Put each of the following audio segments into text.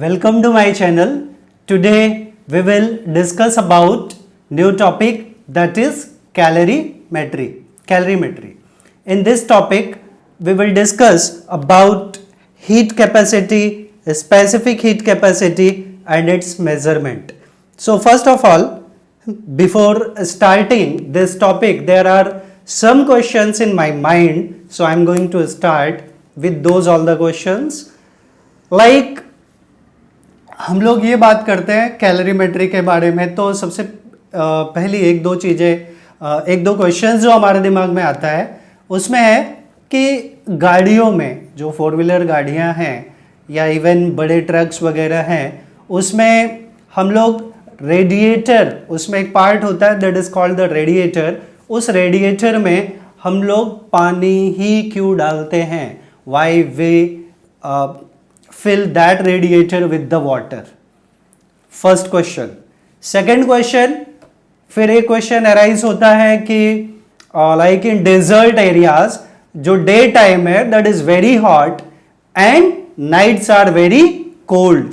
Welcome to my channel. Today we will discuss about new topic that is calorimetry. Calorimetry. In this topic we will discuss about heat capacity, specific heat capacity and its measurement. So first of all, before starting this topic there are some questions in my mind, so I am going to start with those all the questions. Like हम लोग ये बात करते हैं calorimetry के बारे में, तो सबसे पहली एक दो क्वेश्चंस जो हमारे दिमाग में आता है उसमें है कि गाड़ियों में जो फोर व्हीलर गाड़ियां हैं या इवन बड़े ट्रक्स वगैरह हैं उसमें हम लोग रेडिएटर, उसमें एक पार्ट होता है that is called the radiator. उस रेडिएटर में हम लोग पानी ही क्यों डालते हैं? Why we fill that radiator with the water. First question. Second question, फिर एक क्वेश्चन अराइज होता है कि लाइक इन डेजर्ट एरियाज जो डे टाइम है that is very hot and nights are very cold.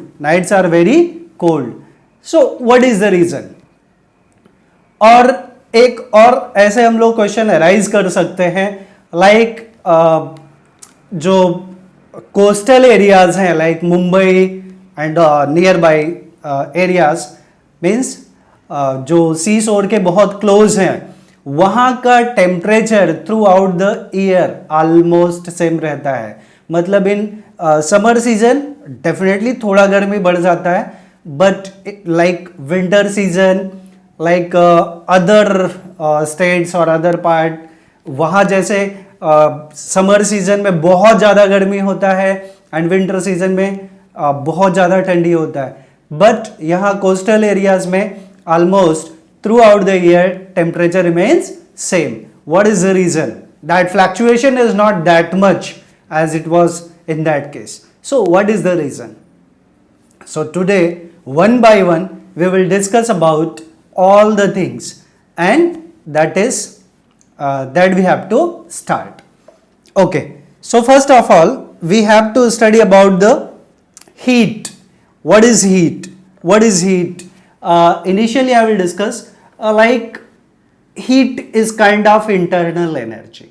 So what is the reason? और एक और ऐसे हम लोग क्वेश्चन अराइज कर सकते हैं लाइक जो कोस्टल एरियाज हैं like Mumbai and near by areas means जो सी शोर के बहुत क्लोज हैं वहाँ का temperature through out the year almost same रहता है. मतलब इन समर सीजन डेफिनेटली थोड़ा गर्मी बढ़ जाता है, but like winter season like other states और अदर पार्ट वहाँ जैसे समर सीजन में बहुत ज़्यादा गर्मी होता है एंड विंटर सीजन में बहुत ज़्यादा ठंडी होता है. बट यहाँ कोस्टल एरियाज में almost throughout the year temperature remains same. What is the reason? That fluctuation is not that much as it was in that case. So what is the reason? So today one by one we will discuss about all the things, and that is that we have to start. Okay, so first of all we have to study about the heat. What is heat? Initially I will discuss like heat is kind of internal energy.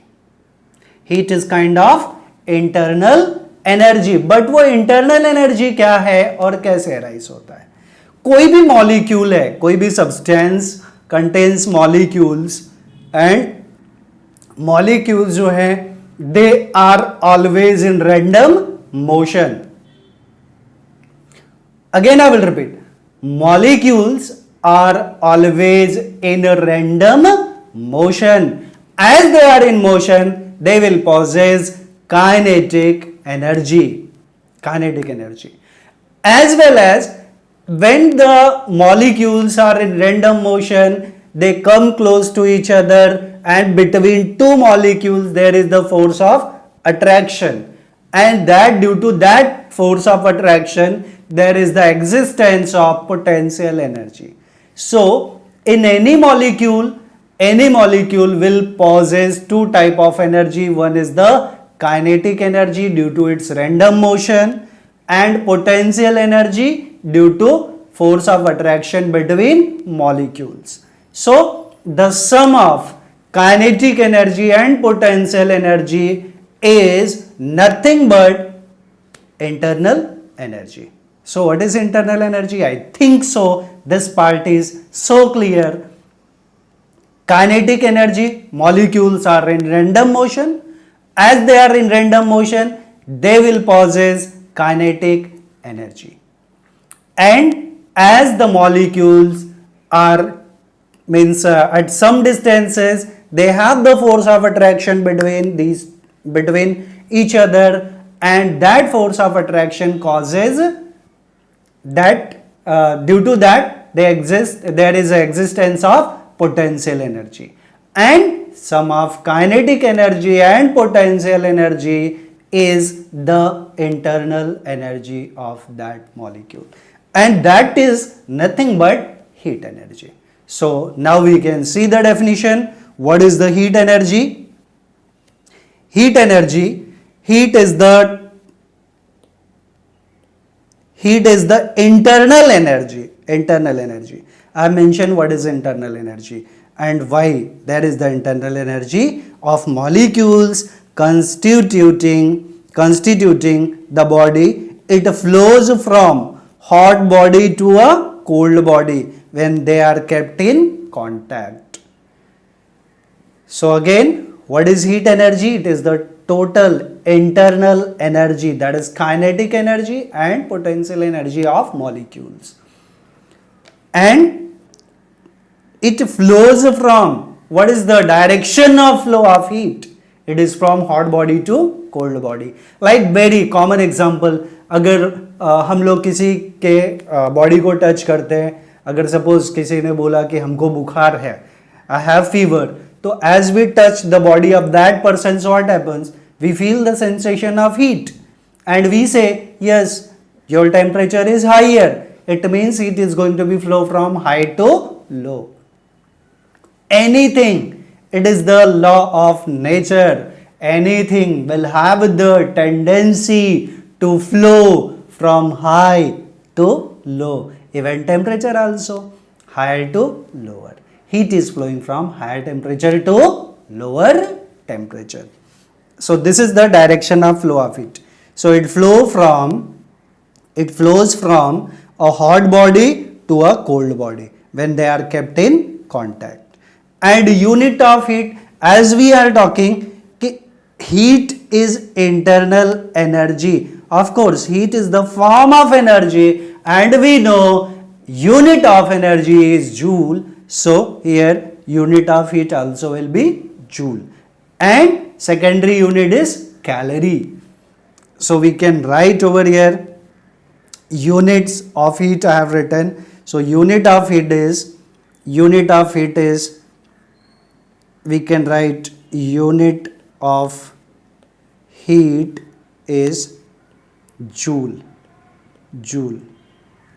But वो internal energy क्या है और कैसे arise होता है? कोई भी molecule है, कोई भी substance contains molecules, and molecules जो है they are always in random motion. Again I will repeat, molecules are always in random motion. As they are in motion they will possess kinetic energy as well as when the molecules are in random motion they come close to each other, and between two molecules there is the force of attraction, and that due to that force of attraction there is the existence of potential energy. So in any molecule will possess two type of energy. One is the kinetic energy due to its random motion, and potential energy due to force of attraction between molecules. So the sum of kinetic energy and potential energy is nothing but internal energy. So what is internal energy? I think so this part is so clear. Kinetic energy, molecules are in random motion. As they are in random motion they will possess kinetic energy, and as the molecules are at some distances they have the force of attraction between each other, and that force of attraction causes that due to that there is a existence of potential energy, and sum of kinetic energy and potential energy is the internal energy of that molecule, and that is nothing but heat energy. So now we can see the definition. What is the heat energy? Heat is the heat is the internal energy. Internal energy. I mentioned what is internal energy and why. That is the internal energy of molecules constituting the body. It flows from hot body to a cold body when they are kept in contact. So again, what is heat energy? It is the total internal energy, that is kinetic energy and potential energy of molecules. And it flows from, what is the direction of flow of heat? It is from hot body to cold body. Like very common example, अगर हम लोग किसी के body को touch करते हैं, अगर suppose किसी ने बोला कि हमको बुखार है, आई हैव फीवर, तो as we touch the body of that person, what happens, we feel the sensation of heat and we say yes your temperature is higher. It means heat is going to be flow from high to low. Anything, it is the law of nature. Anything will have the tendency to flow from high to low. Even temperature also, higher to lower. Heat is flowing from higher temperature to lower temperature. So this is the direction of flow of heat. So it flows from a hot body to a cold body when they are kept in contact. And unit of heat, as we are talking, heat is internal energy. Of course, heat is the form of energy and we know unit of energy is joule. So here unit of heat also will be joule. And secondary unit is calorie. So we can write over here units of heat I have written. So unit of heat is, we can write unit of heat is joule.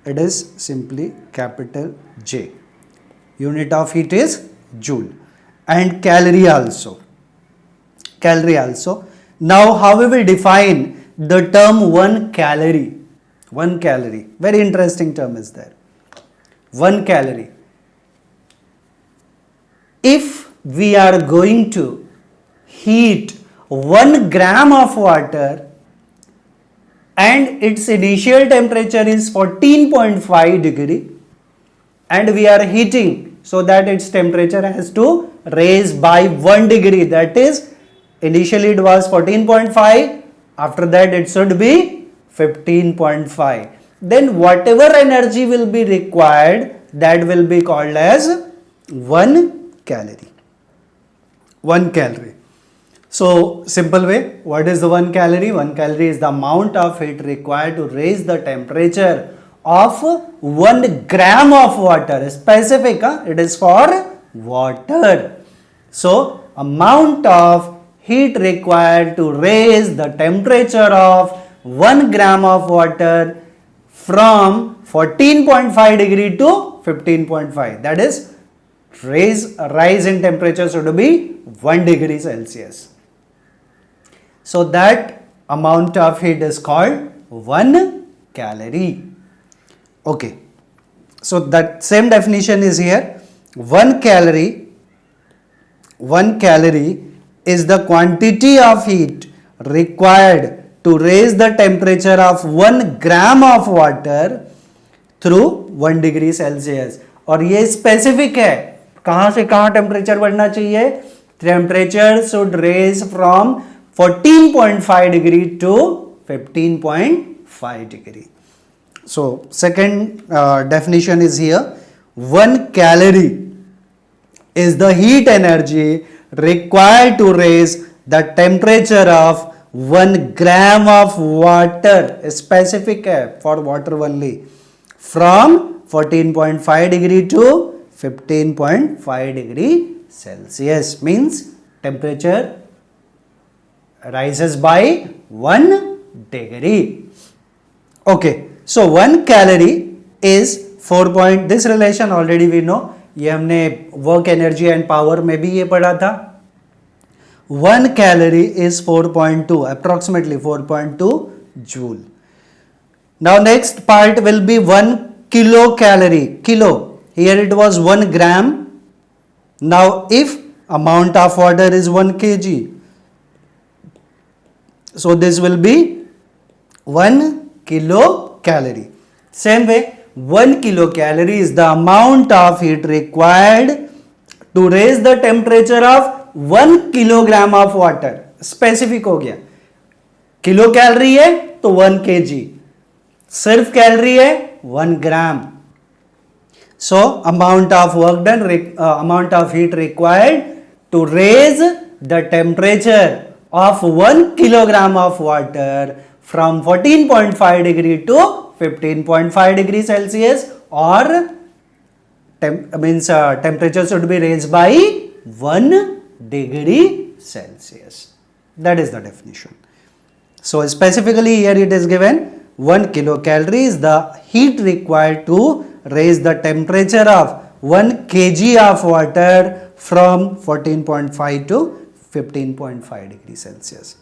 It is simply capital J. Unit of heat is joule. And calorie also. Now how we will define the term 1 calorie? 1 calorie, very interesting term is there. 1 calorie. If we are going to heat 1 gram of water and its initial temperature is 14.5 degree and we are heating so that its temperature has to raise by 1 degree, that is initially it was 14.5, after that it should be 15.5. Then whatever energy will be required, that will be called as 1 calorie. 1 calorie. So simple way, what is the 1 calorie? 1 calorie is the amount of heat required to raise the temperature of 1 gram of water. Specific, it is for water. So amount of heat required to raise the temperature of 1 gram of water from 14.5 degree to 15.5. That is rise in temperature should be 1 degree Celsius. So that amount of heat is called 1 calorie. Okay. So that same definition is here. 1 calorie is the quantity of heat required to raise the temperature of 1 gram of water through 1 degree Celsius. और ये specific है, कहाँ से कहाँ temperature बढ़ना चाहिए? Temperature should raise from 14.5 degree to 15.5 degree. So second definition is here. 1 calorie is the heat energy required to raise the temperature of 1 gram of water, specific है for water only, from 14.5 degree to 15.5 degree Celsius. Means temperature rises by 1 degree. Okay, so 1 calorie is 4. This relation already we know, ये हमने work energy and power में भी ये पढ़ा था. 1 calorie is 4.2, approximately 4.2 joule. Now next part will be 1 kilocalorie. Kilo. Here it was 1 gram. Now if amount of water is 1 kg. So this will be 1 kilocalorie. Same way, 1 kilocalorie is the amount of heat required to raise the temperature of 1 kilogram of water. Specific हो गया. Kilo calorie है तो 1 kg. सिर्फ calorie है 1 gram. So amount of work done, amount of heat required to raise the temperature of 1 kilogram of water from 14.5 degree to 15.5 degree Celsius, or temperature should be raised by 1 degree Celsius. That is the definition. So specifically here it is given 1 kilocalorie is the heat required to raise the temperature of 1 kg of water from 14.5 to 15.5 degrees Celsius.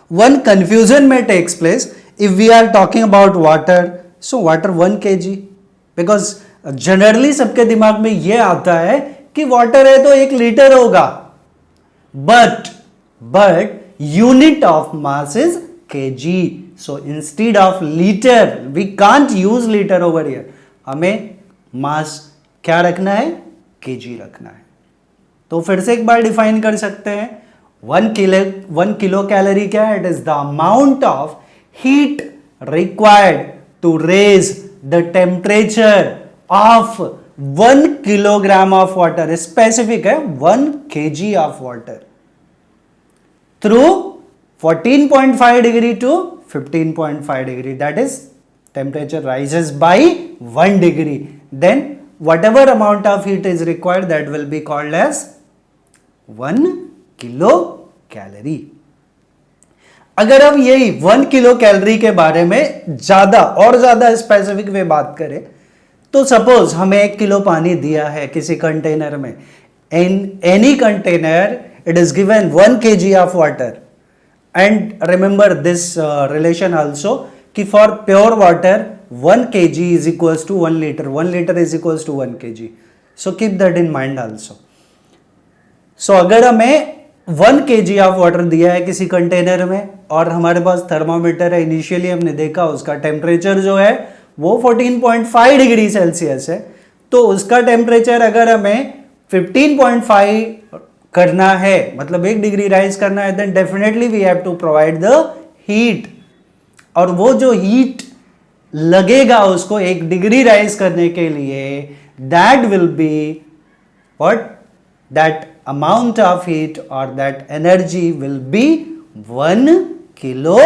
One confusion may takes place if we are talking about water. So water 1 kg, because generally सबके दिमाग में ये आता है कि water है तो 1 litre होगा, but unit of mass is KG. So instead of litre we can't use litre over here. हमें मास क्या रखना है? केजी रखना है. तो फिर से एक बार डिफाइन कर सकते हैं. 1 किलो कैलोरी क्या है? It is the amount of heat required to raise the temperature of 1 kilogram of water. Specific है 1 kg of water through 14.5 degree to 15.5 degree. That is, temperature rises by 1 degree. Then whatever amount of heat is required, that will be called as 1 kilocalorie. अगर हम यही 1 kilo calorie के बारे में ज्यादा specific way बात करें, तो सपोज हमें 1 किलो पानी दिया है किसी कंटेनर में. In any container it is given 1 kg of water. And remember this relation also कि for pure water 1 kg is equals to 1 litre. 1 litre is equals to 1 kg. So keep that in mind also. So अगर हमें 1 kg of water दिया है किसी container में और हमारे पास thermometer है, इनिशियली हमने देखा उसका टेम्परेचर जो है वो 14.5 डिग्री सेल्सियस है, तो उसका टेम्परेचर अगर हमें 15.5 करना है, मतलब 1 डिग्री राइज करना है, then definitely we have to provide the heat. और वो जो हीट लगेगा उसको 1 डिग्री राइज करने के लिए, that will be what? That amount of heat और that energy will be 1 kilo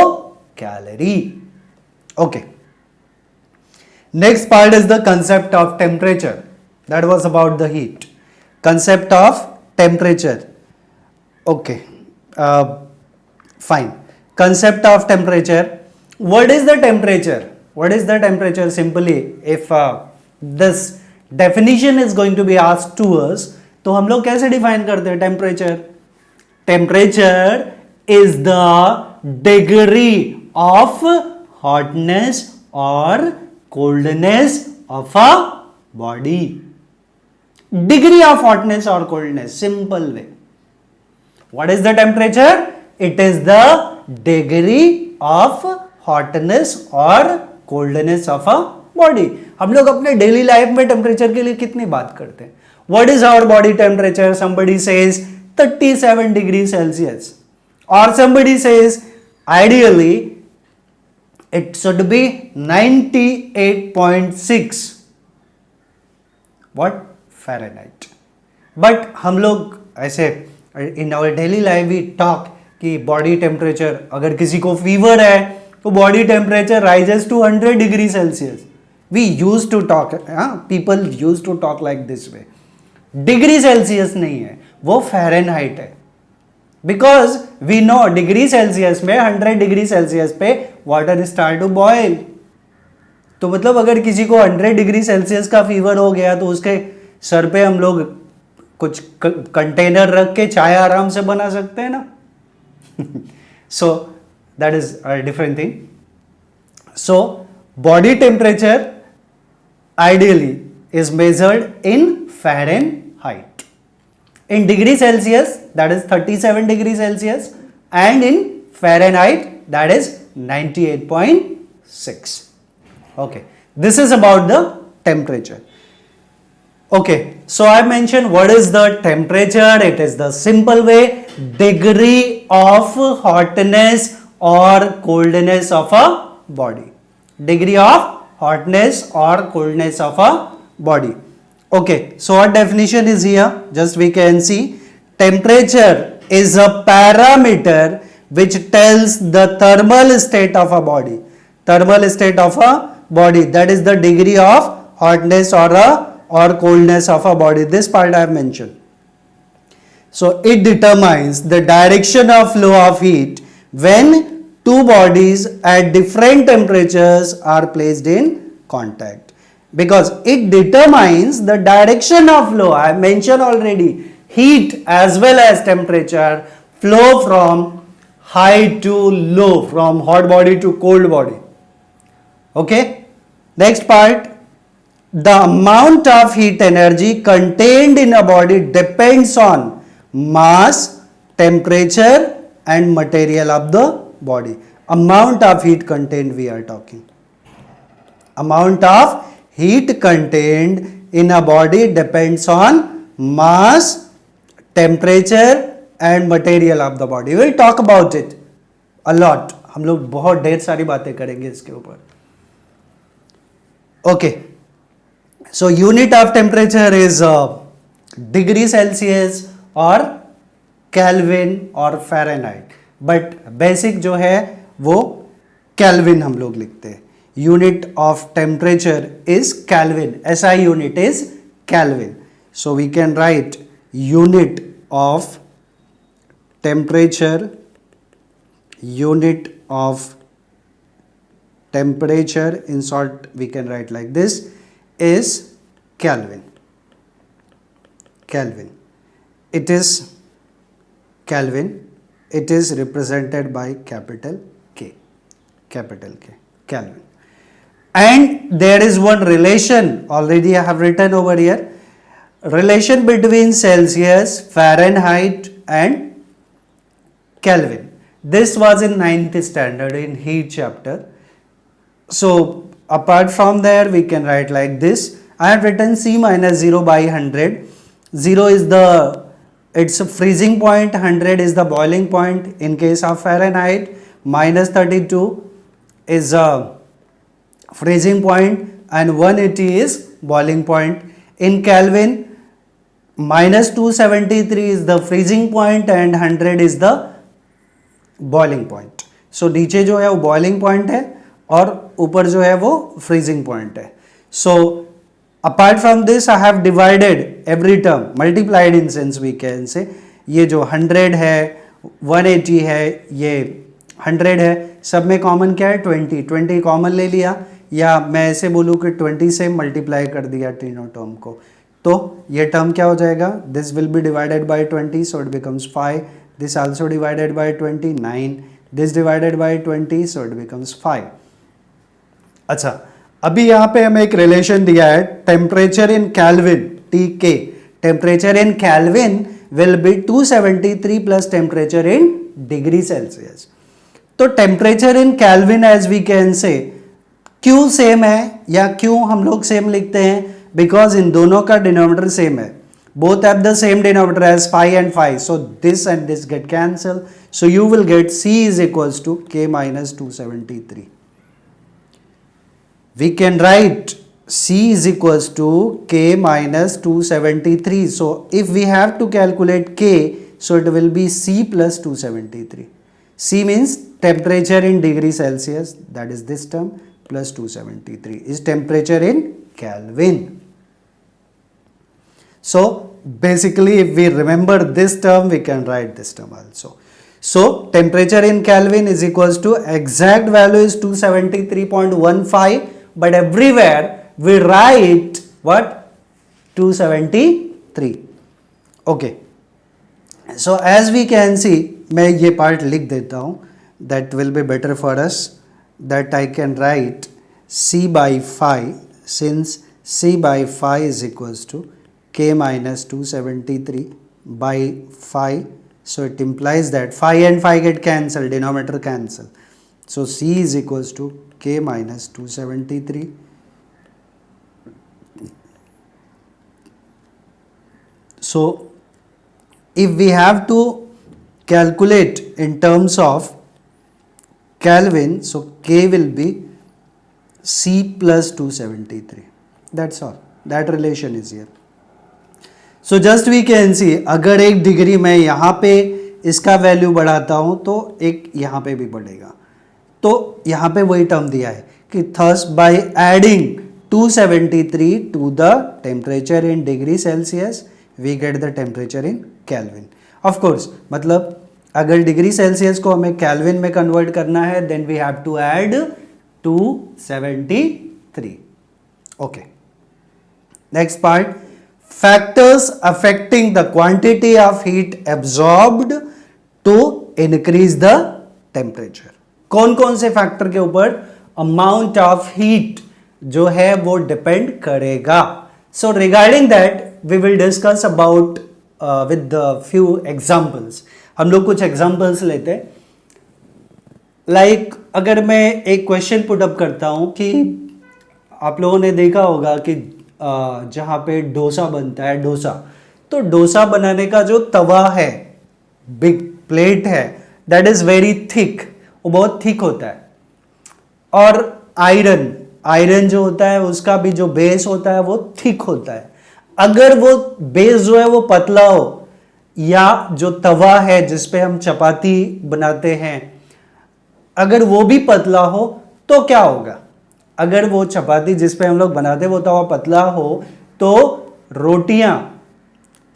calorie. Okay. Next part is the concept of temperature. That was about the heat. Concept of temperature. Okay. Fine. Concept of temperature. What is the temperature? What is the temperature? Simply, if this definition is going to be asked to us, तो हम लोग कैसे define करते हैं temperature? Temperature is the degree of hotness or coldness of a body. Degree of hotness or coldness, simple way. What is the temperature? It is the degree of hotness or coldness of a body. हम लोग अपने daily life में temperature के लिए कितनी बात करते हैं? What is our body temperature? Somebody says 37 degrees Celsius, or somebody says ideally it should be 98.6 what? Fahrenheit. But हम लोग ऐसे in our daily life we talk कि body temperature, अगर किसी को fever है तो body temperature rises to 100 degree Celsius. We used to talk, people used to talk like this way. Degree Celsius नहीं है, वो फ़ारेनहाइट है. Because we know degree Celsius में 100 डिग्री सेल्सियस पे वाटर स्टार्ट टू बॉयल. तो मतलब अगर किसी को 100 डिग्री सेल्सियस का फीवर हो गया तो उसके सर पे हम लोग कुछ कंटेनर रख के चाय आराम से बना सकते हैं ना. So that is a different thing. So body temperature ideally is measured in Fahrenheit. In degree Celsius, that is 37 degrees Celsius, and in Fahrenheit, that is 98.6. Okay, this is about the temperature. Okay, so I mentioned what is the temperature. It is the simple way, degree of hotness or coldness of a body. Degree of hotness or coldness of a body. Okay, so what definition is here? Just we can see, temperature is a parameter which tells the thermal state of a body. Thermal state of a body, that is the degree of hotness or coldness of a body. This part I have mentioned. So it determines the direction of flow of heat when two bodies at different temperatures are placed in contact. Because it determines the direction of flow. I mentioned already, heat as well as temperature flow from high to low, from hot body to cold body. Okay, next part, the amount of heat energy contained in a body depends on mass, temperature and material of the body. Amount of heat contained we are talking. Amount of heat contained in a body depends on mass, temperature and material of the body. We will talk about it a lot. हम लोग बहुत ढेर सारी बातें करेंगे इसके ऊपर. Okay, so unit of temperature is degree Celsius or Kelvin or Fahrenheit, but basic जो है वो Kelvin हम लोग लिखते हैं. Unit of temperature is Kelvin. SI unit is Kelvin. So we can write unit of temperature, unit of temperature, in short we can write like this, is Kelvin. Kelvin. It is Kelvin. It is represented by capital K. Capital K. Kelvin. And there is one relation already I have written over here. Relation between Celsius, Fahrenheit and Kelvin. This was in 9th standard in heat chapter. So apart from there we can write like this. I have written C minus 0 by 100. 0 is its freezing point, 100 is the boiling point in case of Fahrenheit, minus 32 is a freezing point and 180 is boiling point. In Kelvin, minus 273 is the freezing point and 100 is the boiling point. So नीचे जो है वो boiling point है और ऊपर जो है वो freezing point है. So apart from this I have divided every term, multiplied in sense we can say. ये जो 100 है, 180 है, ये 100 है, सब में कॉमन क्या है 20. 20 कॉमन ले लिया, या मैं ऐसे बोलूँ कि 20 से मल्टीप्लाई कर दिया तीनों टर्म को, तो ये टर्म क्या हो जाएगा, this will B divided by 20 so it becomes 5. This also divided by 20, 9. This divided by 20 so it becomes 5. अच्छा, अभी यहाँ पे हमें एक रिलेशन दिया है, temperature in Kelvin, TK. Temperature in Kelvin will be 273 plus temperature in degree Celsius. तो temperature in Kelvin as we can say, क्यों सेम है या क्यों हम लोग सेम लिखते हैं, बिकॉज इन दोनों का डिनोमिनेटर सेम है. both have the same denominator as 5 and 5, so this and this get cancelled, so you will get C is equals to K minus 273. We can write C is equals to K minus 273. So if we have to calculate K, so it will be C plus 273. C means temperature in degree Celsius, that is this term, plus 273 is temperature in Kelvin. So basically if we remember this term, we can write this term also. So temperature in Kelvin is equals to, exact value is 273.15, but everywhere we write what, 273. Okay, so as we can see, मैं ये part लिख देता हूँ, that will be better for us. that I can write c by phi, since c by phi is equals to k minus 273 by phi. So it implies that phi and phi get cancelled, denominator cancel. So c is equals to k minus 273. So if we have to calculate in terms of Kelvin, so k will be c plus 273. That's all. That relation is here. So just we can see, अगर 1 degree मैं यहाँ पे इसका value बढ़ाता हूँ तो एक यहाँ पे भी बढ़ेगा. तो यहाँ पे वही टर्म दिया है कि thus by adding 273 to the temperature in degree Celsius we get the temperature in Kelvin. Of course, मतलब अगर डिग्री सेल्सियस को हमें केल्विन में कन्वर्ट करना है then we have to add 273. Okay, next part, factors affecting the quantity of heat absorbed to increase the temperature. कौन कौन से फैक्टर के ऊपर अमाउंट ऑफ हीट जो है वो डिपेंड करेगा. So regarding that we will discuss about with the few examples. हम लोग कुछ एग्जाम्पल्स लेते हैं. लाइक अगर मैं एक क्वेश्चन पुट अप करता हूं कि आप लोगों ने देखा होगा कि जहां पे डोसा बनता है, डोसा, तो डोसा बनाने का जो तवा है, बिग प्लेट है, दैट इज वेरी थिक, वो बहुत थिक होता है. और आयरन जो होता है उसका भी जो बेस होता है वो थिक होता है. अगर वो बेस जो है वो पतला हो, या जो तवा है जिस पे हम चपाती बनाते हैं अगर वो भी पतला हो तो क्या होगा. अगर वो चपाती जिस पे हम लोग बनाते हैं वो तवा पतला हो तो रोटियां,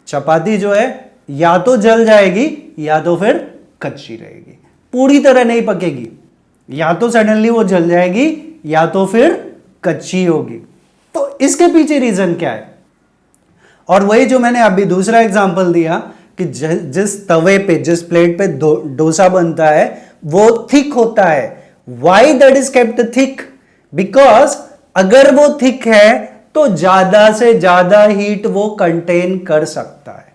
चपाती जो है या तो जल जाएगी या तो फिर कच्ची रहेगी, पूरी तरह नहीं पकेगी. या तो सडनली वो जल जाएगी या तो फिर कच्ची होगी. तो इसके पीछे रीजन क्या है. और वही जो मैंने अभी दूसरा एग्जांपल दिया कि जिस तवे पे, जिस प्लेट पे डोसा बनता है वो थिक होता है. Why that is kept thick? Because अगर वो थिक है तो ज्यादा से ज्यादा हीट वो कंटेन कर सकता है.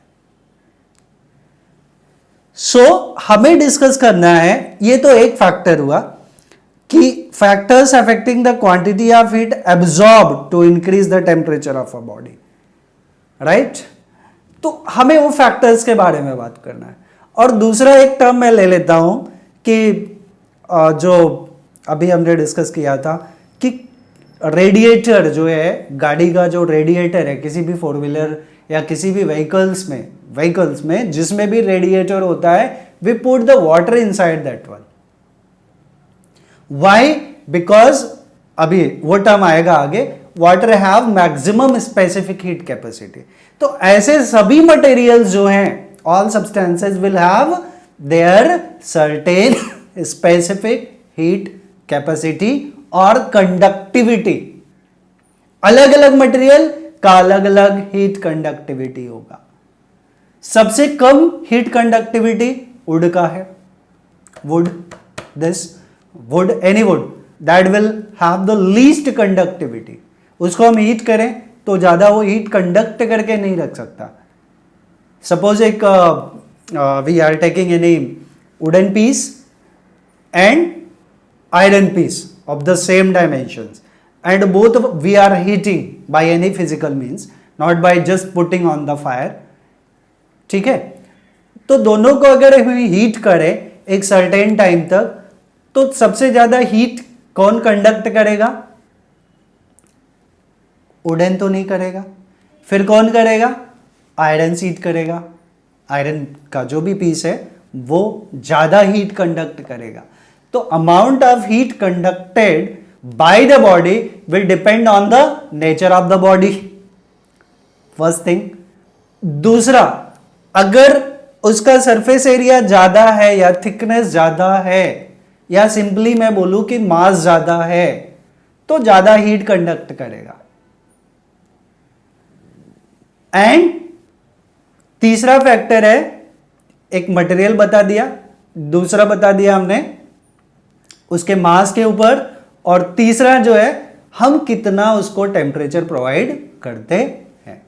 सो हमें डिस्कस करना है, ये तो एक फैक्टर हुआ कि factors affecting the quantity of heat absorb to increase the temperature of a body, right. तो हमें वो फैक्टर्स के बारे में बात करना है. और दूसरा एक टर्म मैं ले लेता हूं कि जो अभी हमने डिस्कस किया था कि रेडिएटर जो है, गाड़ी का जो रेडिएटर है, किसी भी फोर व्हीलर या किसी भी व्हीकल्स में जिसमें भी रेडिएटर होता है, we put the water inside that one. Why? Because अभी वो टर्म आएगा आगे, water have maximum specific heat capacity. तो ऐसे सभी मटेरियल्स जो हैं, all substances will have their certain specific heat capacity और कंडक्टिविटी. अलग अलग मटेरियल का अलग अलग हीट कंडक्टिविटी होगा. सबसे कम हीट कंडक्टिविटी वुड का है. Would, any would that will have the least conductivity. उसको हम हीट करें तो ज्यादा वो हीट कंडक्ट करके नहीं रख सकता. सपोज एक we are taking any wooden piece and iron piece of the same dimensions, and both we are heating by any physical means, not by just putting on the fire. ठीक है, तो दोनों को अगर हम हीट करें एक सर्टेन टाइम तक, तो सबसे ज्यादा हीट कौन कंडक्ट करेगा? वुडन तो नहीं करेगा. फिर कौन करेगा? आयरन हीट करेगा. आयरन का जो भी पीस है वो ज्यादा हीट कंडक्ट करेगा. तो amount of heat conducted by the body will depend on the nature of the body, first thing. दूसरा, अगर उसका सरफेस एरिया ज्यादा है या थिकनेस ज्यादा है या सिंपली मैं बोलूं कि मास ज्यादा है तो ज्यादा हीट कंडक्ट करेगा. एंड तीसरा फैक्टर है, एक मटेरियल बता दिया, दूसरा बता दिया हमने उसके मास के ऊपर, और तीसरा जो है हम कितना उसको टेम्परेचर प्रोवाइड करते हैं।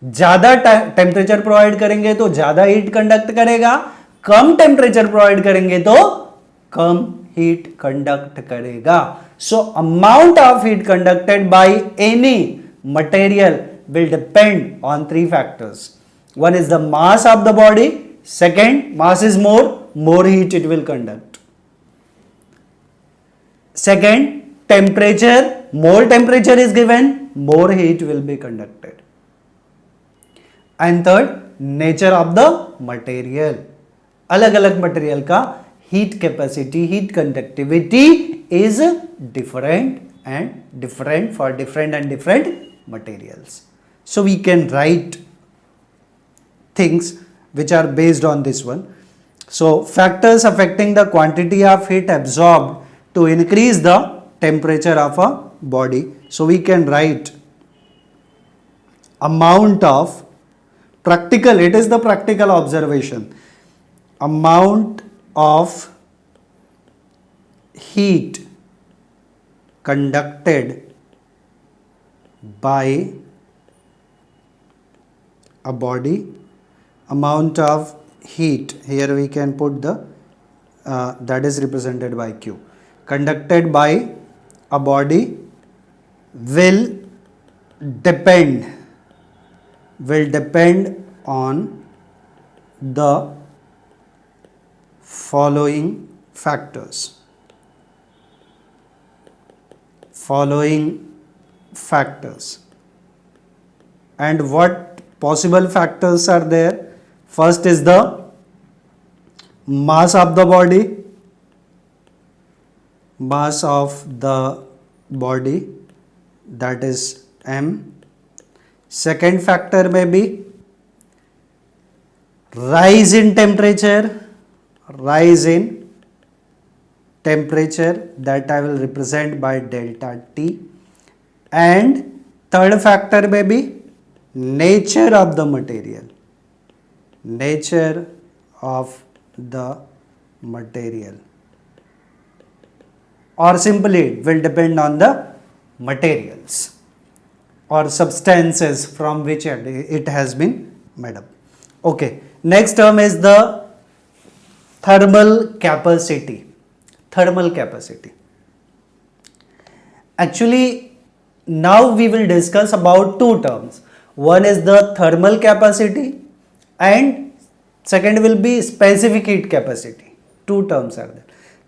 ज्यादा टेम्परेचर प्रोवाइड करेंगे तो ज्यादा हीट कंडक्ट करेगा, कम टेम्परेचर प्रोवाइड करेंगे तो कम हीट कंडक्ट करेगा। So amount of heat conducted by any material will depend on three factors. One is the mass of the body. Second, mass is more heat it will conduct. Second, temperature, more temperature is given, more heat will be conducted. And third, nature of the material. अलग अलग material का heat capacity, heat conductivity is different and different for different and different materials. So we can write things which are based on this one. So factors affecting the quantity of heat absorbed to increase the temperature of a body. So we can write amount of practical, it is the practical observation, amount of heat conducted by a body, amount of heat, here we can put the that is represented by Q, conducted by a body will depend on the following factors. And what possible factors are there? First is the mass of the body, that is M. Second factor may be rise in temperature, that I will represent by delta T. And third factor may be nature of the material, or simply it will depend on the materials or substances from which it has been made up. Okay, next term is the thermal capacity. Actually, now we will discuss about two terms. One is the thermal capacity and second will be specific heat capacity. Two terms are there.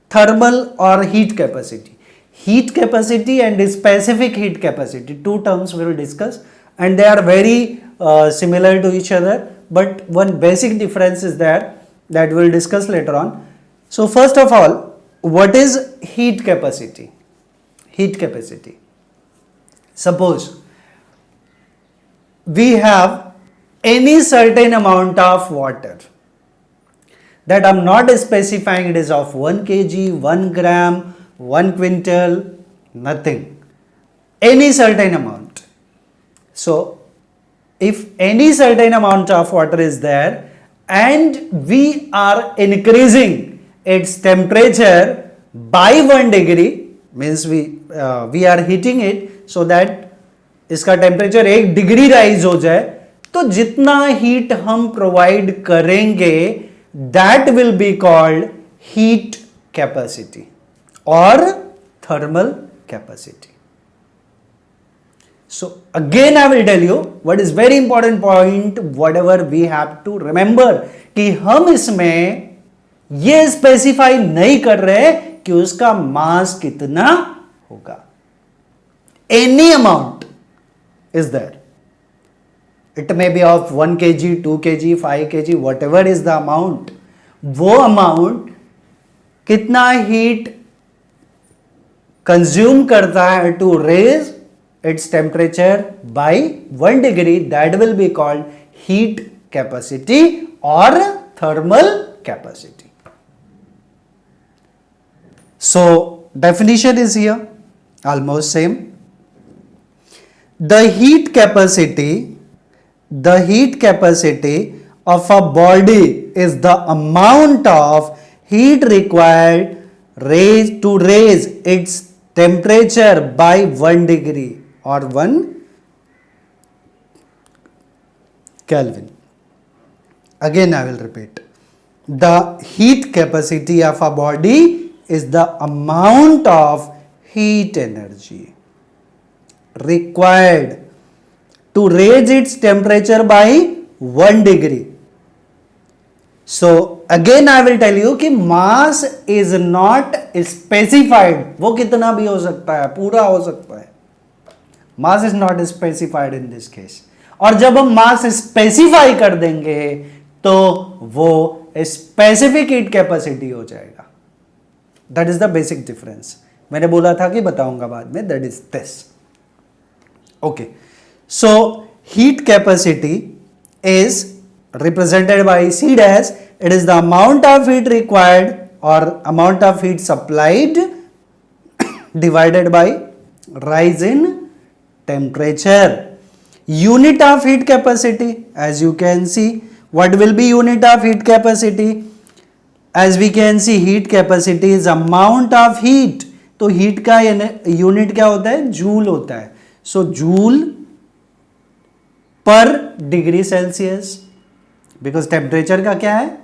Thermal or heat capacity. Heat capacity and specific heat capacity. Two terms we will discuss, and they are very similar to each other, but one basic difference is there that we will discuss later on. So first of all, what is heat capacity? Suppose we have any certain amount of water that I am not specifying it is of 1 kg, 1 gram, 1 quintal, nothing, any certain amount. So if any certain amount of water is there and we are increasing its temperature by 1 degree, means we are heating it so that इसका temperature 1 degree rise हो जाए, तो जितना heat हम provide करेंगे that will be called heat capacity और thermal capacity. So again I will tell you what is very important point, whatever we have to remember, कि हम इसमें ये स्पेसिफाई नहीं कर रहे कि उसका मास कितना होगा. Any amount is there. It may be of 1 kg, 2 kg, 5 kg, whatever is the amount. वो अमाउंट कितना हीट कंज्यूम करता है to raise its temperature by 1 degree, that will be called heat capacity or thermal capacity. So definition is here almost same. The heat capacity of a body is the amount of heat required raise its temperature by 1 degree or 1 Kelvin. Again I will repeat, the heat capacity of a body is the amount of heat energy required to raise its temperature by 1 degree. So again I will tell you कि mass is not specified, वो कितना भी हो सकता है, पूरा हो सकता है, mass is not specified in this case. और जब हम mass specify कर देंगे तो वो specific heat capacity हो जाएगा. That is the basic difference. मैंने बोला था कि बताऊंगा बाद में, that is this. Okay, so heat capacity is represented by C dash. It is the amount of heat required or amount of heat supplied divided by rise in temperature. Unit of heat capacity, as you can see, what will be unit of heat capacity? As we can see, heat capacity is amount of heat. तो heat का unit क्या होता है? Joule होता है. So joule पर degree Celsius, because temperature का क्या है?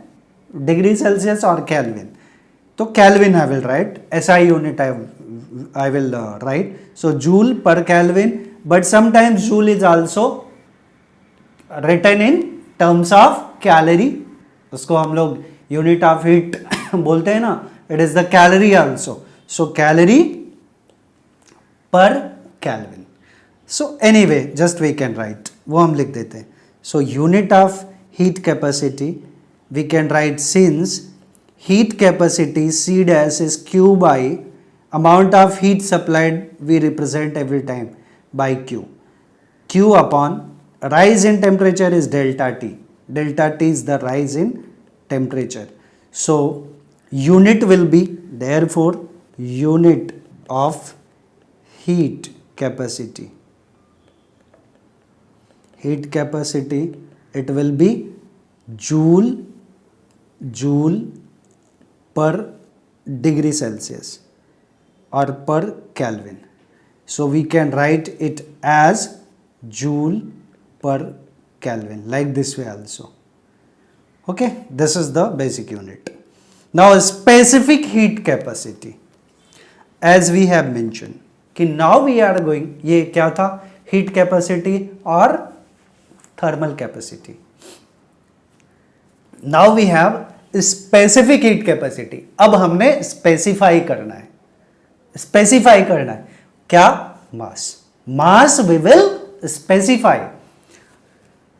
डिग्री सेल्सियस और केल्विन. तो Kelvin I will write, SI unit I will write. So joule पर Kelvin, but sometimes joule is also written in terms of calorie. उसको हम लोग यूनिट ऑफ हीट बोलते हैं ना, it is the calorie also. So calorie पर Kelvin. So anyway just we can right, वो हम लिख देते हैं. So unit of heat capacity we can write, since heat capacity C dash is Q by amount of heat supplied, we represent every time by Q. Q upon rise in temperature is delta T. Delta T is the rise in temperature. So unit will be, therefore unit of heat capacity. Heat capacity, it will be joule per degree Celsius or per Kelvin. So we can write it as joule per Kelvin like this way also. Okay, this is the basic unit. Now specific heat capacity, as we have mentioned कि now we are going, ये क्या था? heat capacity और thermal capacity. Now we have specific heat capacity. अब हमने specify करना है. specify करना है क्या? mass. mass we will specify.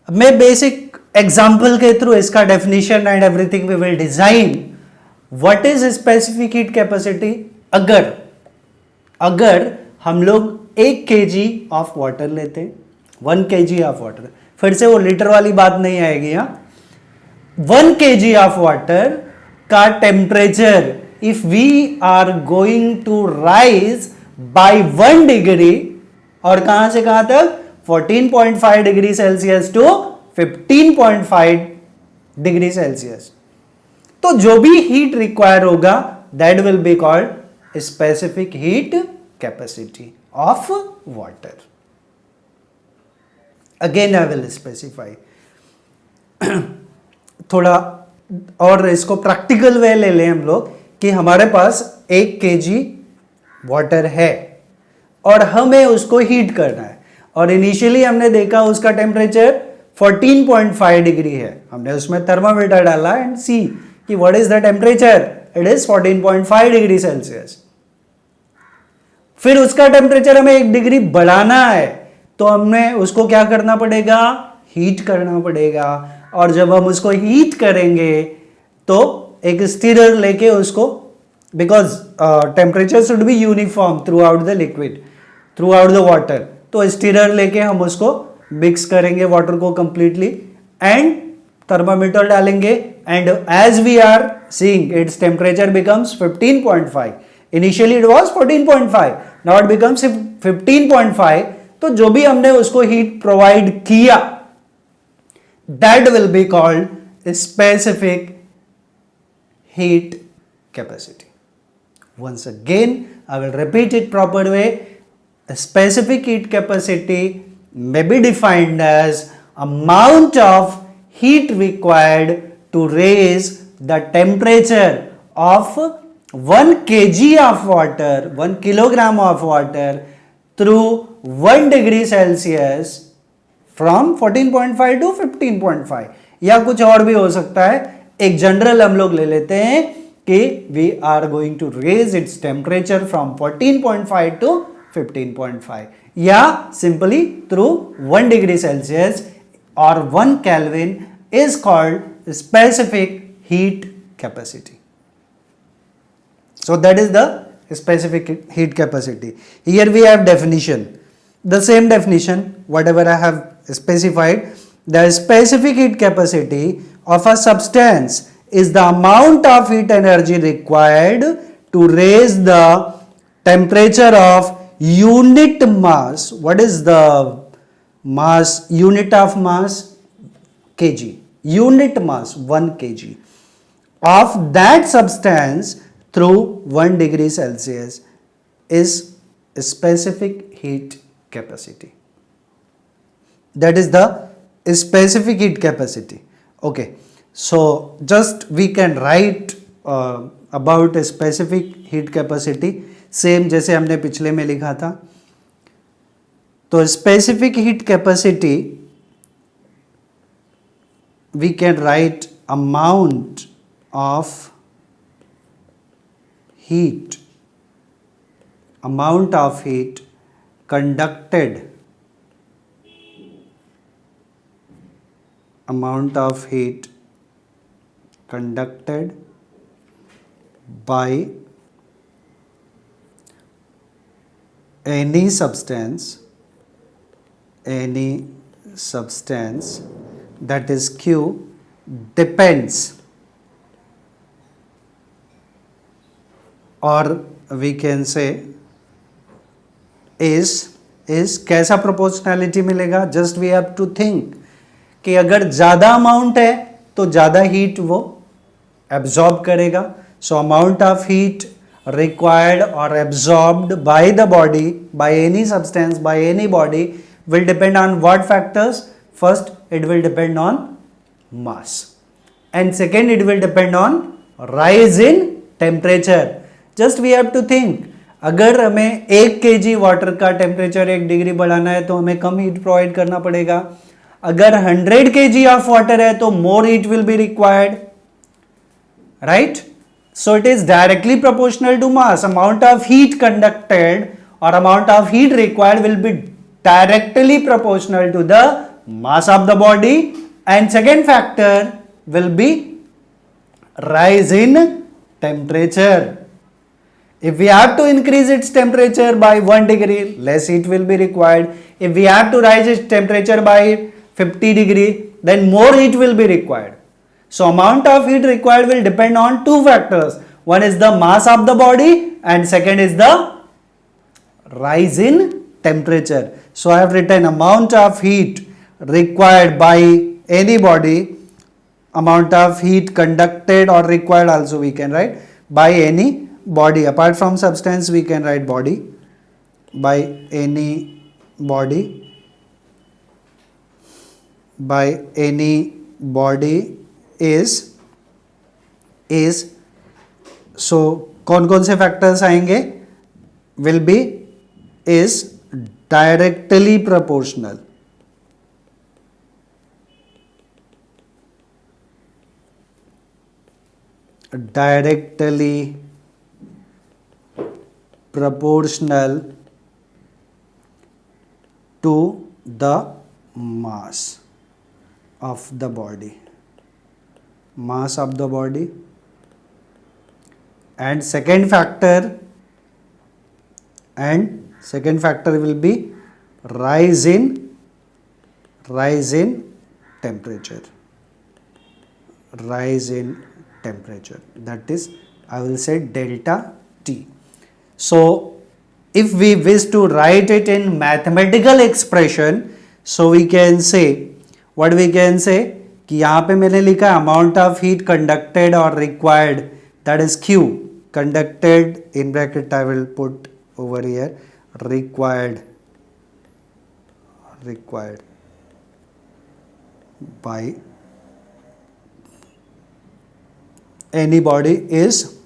मैं basic example के through इसका definition and everything we will design. What is specific heat capacity? अगर हम लोग 1 kg of water लेते हैं, 1 kg of water, फिर से वो लीटर वाली बात नहीं आएगी. यहाँ 1 kg ऑफ वाटर का temperature if we are going to rise by 1 degree, और कहां से कहां तक? 14.5 degree Celsius to 15.5 degree Celsius. तो जो भी हीट रिक्वायर होगा that will be called specific heat capacity of water. Again I will specify. थोड़ा और इसको प्रैक्टिकल वे ले लें हम लोग कि हमारे पास 1 kg वाटर है और हमें उसको हीट करना है, और इनिशियली हमने देखा उसका टेम्परेचर 14.5 डिग्री है. हमने उसमें थर्मामीटर डाला एंड सी कि what is the temperature? It is 14.5 degree Celsius. फिर उसका टेम्परेचर हमें 1 डिग्री बढ़ाना है, तो हमें उसको क्या करना पड़ेगा? हीट करना पड़ेगा. और जब हम उसको हीट करेंगे तो एक स्टीरर लेके उसको, because temperature should be uniform throughout the liquid, throughout the water, तो स्टीरर लेके हम उसको मिक्स करेंगे वाटर को कंप्लीटली एंड थर्मामीटर डालेंगे, and as we are seeing its temperature becomes 15.5. Initially it was 14.5, now it becomes 15.5. तो जो भी हमने उसको हीट प्रोवाइड किया that will be called specific heat capacity. Once again, I will repeat it proper way. A specific heat capacity may be defined as amount of heat required to raise the temperature of 1 kg of water, 1 kilogram of water through 1 degree Celsius from 14.5 to 15.5 या कुछ और भी हो सकता है. एक general हम लोग ले लेते हैं कि we are going to raise its temperature from 14.5 to 15.5 या simply through 1 degree Celsius or 1 Kelvin is called specific heat capacity. So that is the specific heat capacity. Here we have definition. The same definition, whatever I have specified, the specific heat capacity of a substance is the amount of heat energy required to raise the temperature of unit mass. What is the mass? Unit of mass? Kg. Unit mass 1 kg of that substance through 1 degree Celsius is specific heat capacity. That is the specific heat capacity. Okay, so just we can write about a specific heat capacity same जैसे हमने पिछले में लिखा था. तो specific heat capacity we can write amount of heat conducted, amount of heat conducted by any substance that is Q depends, or we can say is कैसा proportionality मिलेगा. Just we have to think कि अगर ज़्यादा amount है तो ज़्यादा heat वो absorb करेगा. So amount of heat required or absorbed by the body, by any substance, by any body will depend on what factors? First, it will depend on mass, and second, it will depend on rise in temperature. Just we have to think, अगर हमें 1 kg water का temperature 1 degree बढ़ाना है तो हमें कम heat provide करना पड़ेगा. अगर 100 kg ऑफ वाटर है तो more heat will be required, right. So it is directly proportional to mass. Amount of heat conducted or amount of heat required will be directly proportional to the mass of the body, and second factor will be rise in temperature. If we have to increase its temperature by 1 degree, less heat will be required. If we have to raise its temperature by 50 degree, then more heat will be required. So amount of heat required will depend on two factors. One is the mass of the body and second is the rise in temperature. So I have written amount of heat required by any body, amount of heat conducted or required also we can write by any body. Apart from substance we can write body, by any body, by any body is so कौन कौन से factors आएंगे? Will be is directly proportional, to the mass of the body, and second factor will be rise in temperature, that is I will say delta T. So if we wish to write it in mathematical expression, so we can say, what we can say कि यहाँ पे मैंने लिखा amount of heat conducted और required, that is Q. conducted, in bracket I will put over here, required by any body is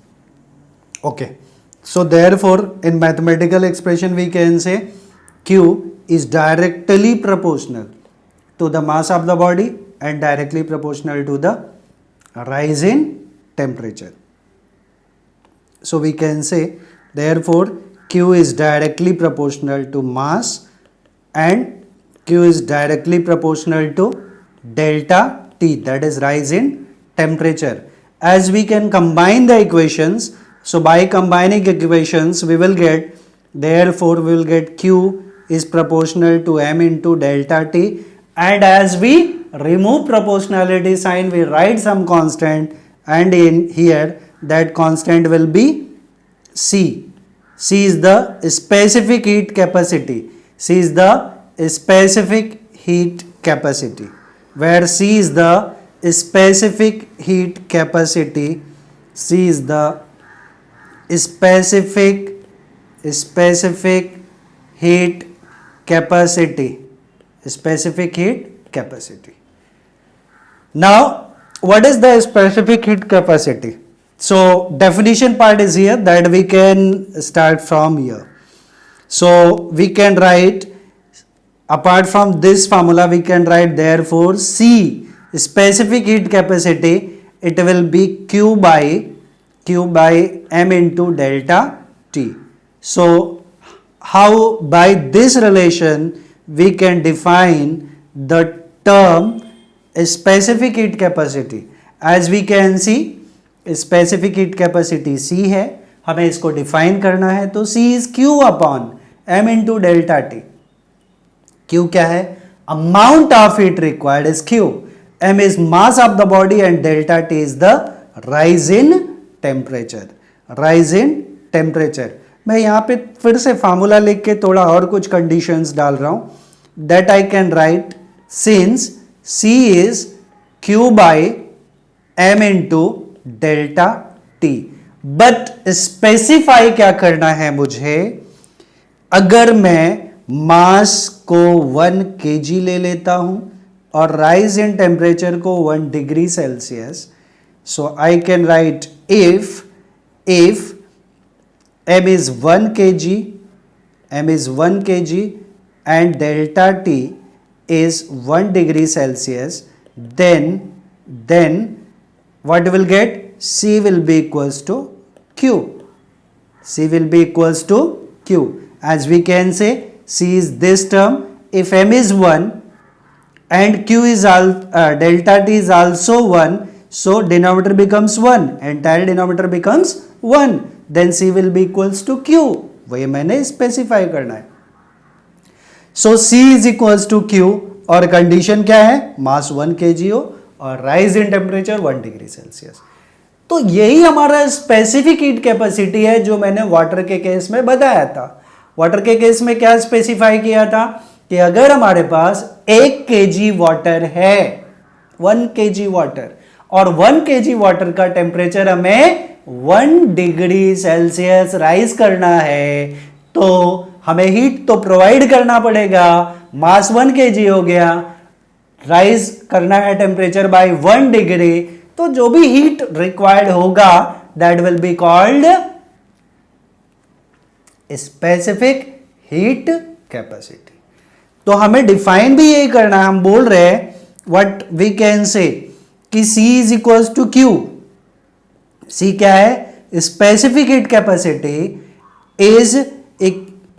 okay. So therefore in mathematical expression we can say Q is directly proportional to the mass of the body and directly proportional to the rise in temperature. So we can say therefore Q is directly proportional to mass and Q is directly proportional to delta T, that is rise in temperature. As we can combine the equations, so by combining equations we will get, therefore we will get Q is proportional to m into delta T, and as we remove proportionality sign we write some constant, and in here that constant will be C. C is the specific heat capacity. C is the specific heat capacity, where C is the specific heat capacity. C is the specific heat capacity. Specific heat capacity. Now, what is the specific heat capacity? So definition part is here, that we can start from here. So we can write, apart from this formula we can write, therefore C specific heat capacity, it will be Q by m into delta T. So how, by this relation we can define the term specific heat capacity. As we can see specific heat capacity C है, हमें इसको define करना है, तो C is Q upon m into delta T. Q क्या है? Amount of heat required is Q, m is mass of the body and delta T is the rise in temperature. Rise in temperature. मैं यहाँ पे फिर से formula लिख के थोड़ा और कुछ कंडीशंस डाल रहा हूं, that I can write since C is Q by m into delta T. But specify क्या करना है मुझे? अगर मैं मास को 1 kg ले लेता हूं और राइज इन टेम्परेचर को 1 degree Celsius, so I can write if m is 1 kg and delta T is 1 degree Celsius, then what will get? C will be equals to Q. C will be equals to Q. As we can say, C is this term. If m is 1 and Q is delta T is also 1, so denominator becomes 1. Entire denominator becomes 1. Then C will be equals to Q. वही मैंने specify करना है. So C is equals to Q और condition क्या है? मास 1 kg हो और rise in temperature 1 degree Celsius. तो यही हमारा स्पेसिफिक हीट कैपेसिटी है जो मैंने वाटर के केस में बताया था. वाटर के केस में क्या स्पेसिफाई किया था कि अगर हमारे पास 1 kg वाटर है, 1 kg वाटर, और 1 kg वाटर का टेम्परेचर हमें 1 डिग्री सेल्सियस राइज करना है, तो हमें हीट तो प्रोवाइड करना पड़ेगा. मास 1 kg हो गया, राइज करना है टेम्परेचर बाय 1 डिग्री, तो जो भी हीट रिक्वायर्ड होगा that will be called specific heat capacity. तो हमें डिफाइन भी यही करना है. हम बोल रहे हैं व्हाट वी कैन से कि C is equals to Q. C क्या है? Specific heat capacity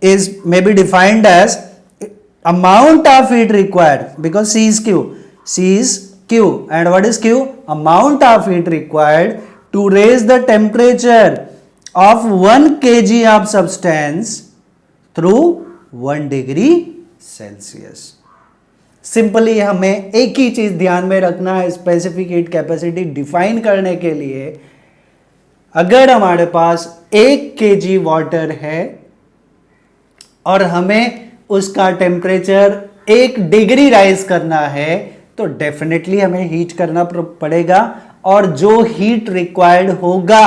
is may be defined as amount of heat required, because C is Q. C is Q, and what is Q? Amount of heat required to raise the temperature of 1 kg of substance through 1 degree Celsius. Simply हमें एक ही चीज ध्यान में रखना है specific heat capacity define करने के लिए. अगर हमारे पास 1 kg वाटर है और हमें उसका टेम्परेचर 1 डिग्री राइज करना है, तो डेफिनेटली हमें हीट करना पड़ेगा, और जो हीट रिक्वायर्ड होगा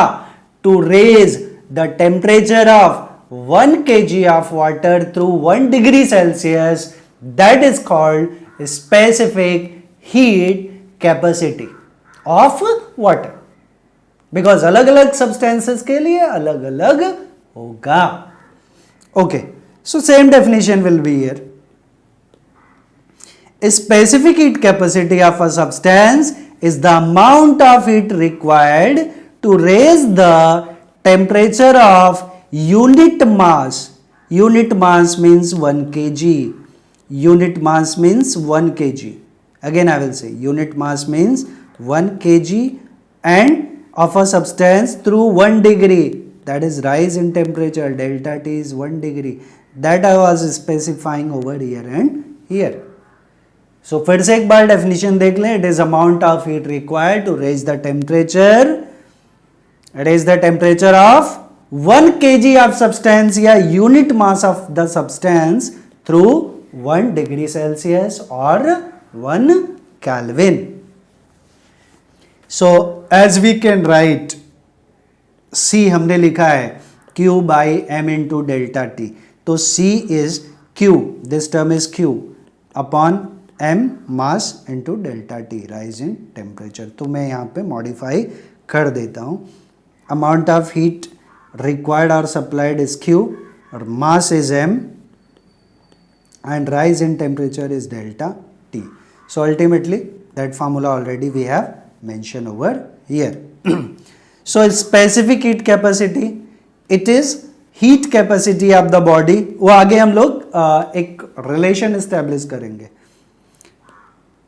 to raise the temperature of 1 kg of water through 1 degree Celsius, that is called specific heat capacity of water. Because अलग अलग substances के लिए अलग अलग होगा. Okay, so same definition will be here. A specific heat capacity of a substance is the amount of heat required to raise the temperature of unit mass. Unit mass means 1 kg. Unit mass means 1 kg. Again I will say unit mass means 1 kg and of a substance through 1 degree, that is rise in temperature, delta T is 1 degree, that I was specifying over here and here. So फिर से एक बार definition देख लें. It is amount of heat required to raise the temperature of 1 kg of substance या unit mass of the substance through 1 degree Celsius or 1 Kelvin. So as we can write, C हमने लिखा है Q by M into delta T. तो C is Q, this term is Q upon M mass into delta T, rise in temperature. तो मैं यहाँ पे modify कर देता हूँ. Amount of heat required or supplied is Q और mass is M and rise in temperature is delta T. So ultimately that formula already we have mentioned over here. So specific heat capacity, it is heat capacity of the body. वो आगे हम लोग एक relation establish करेंगे.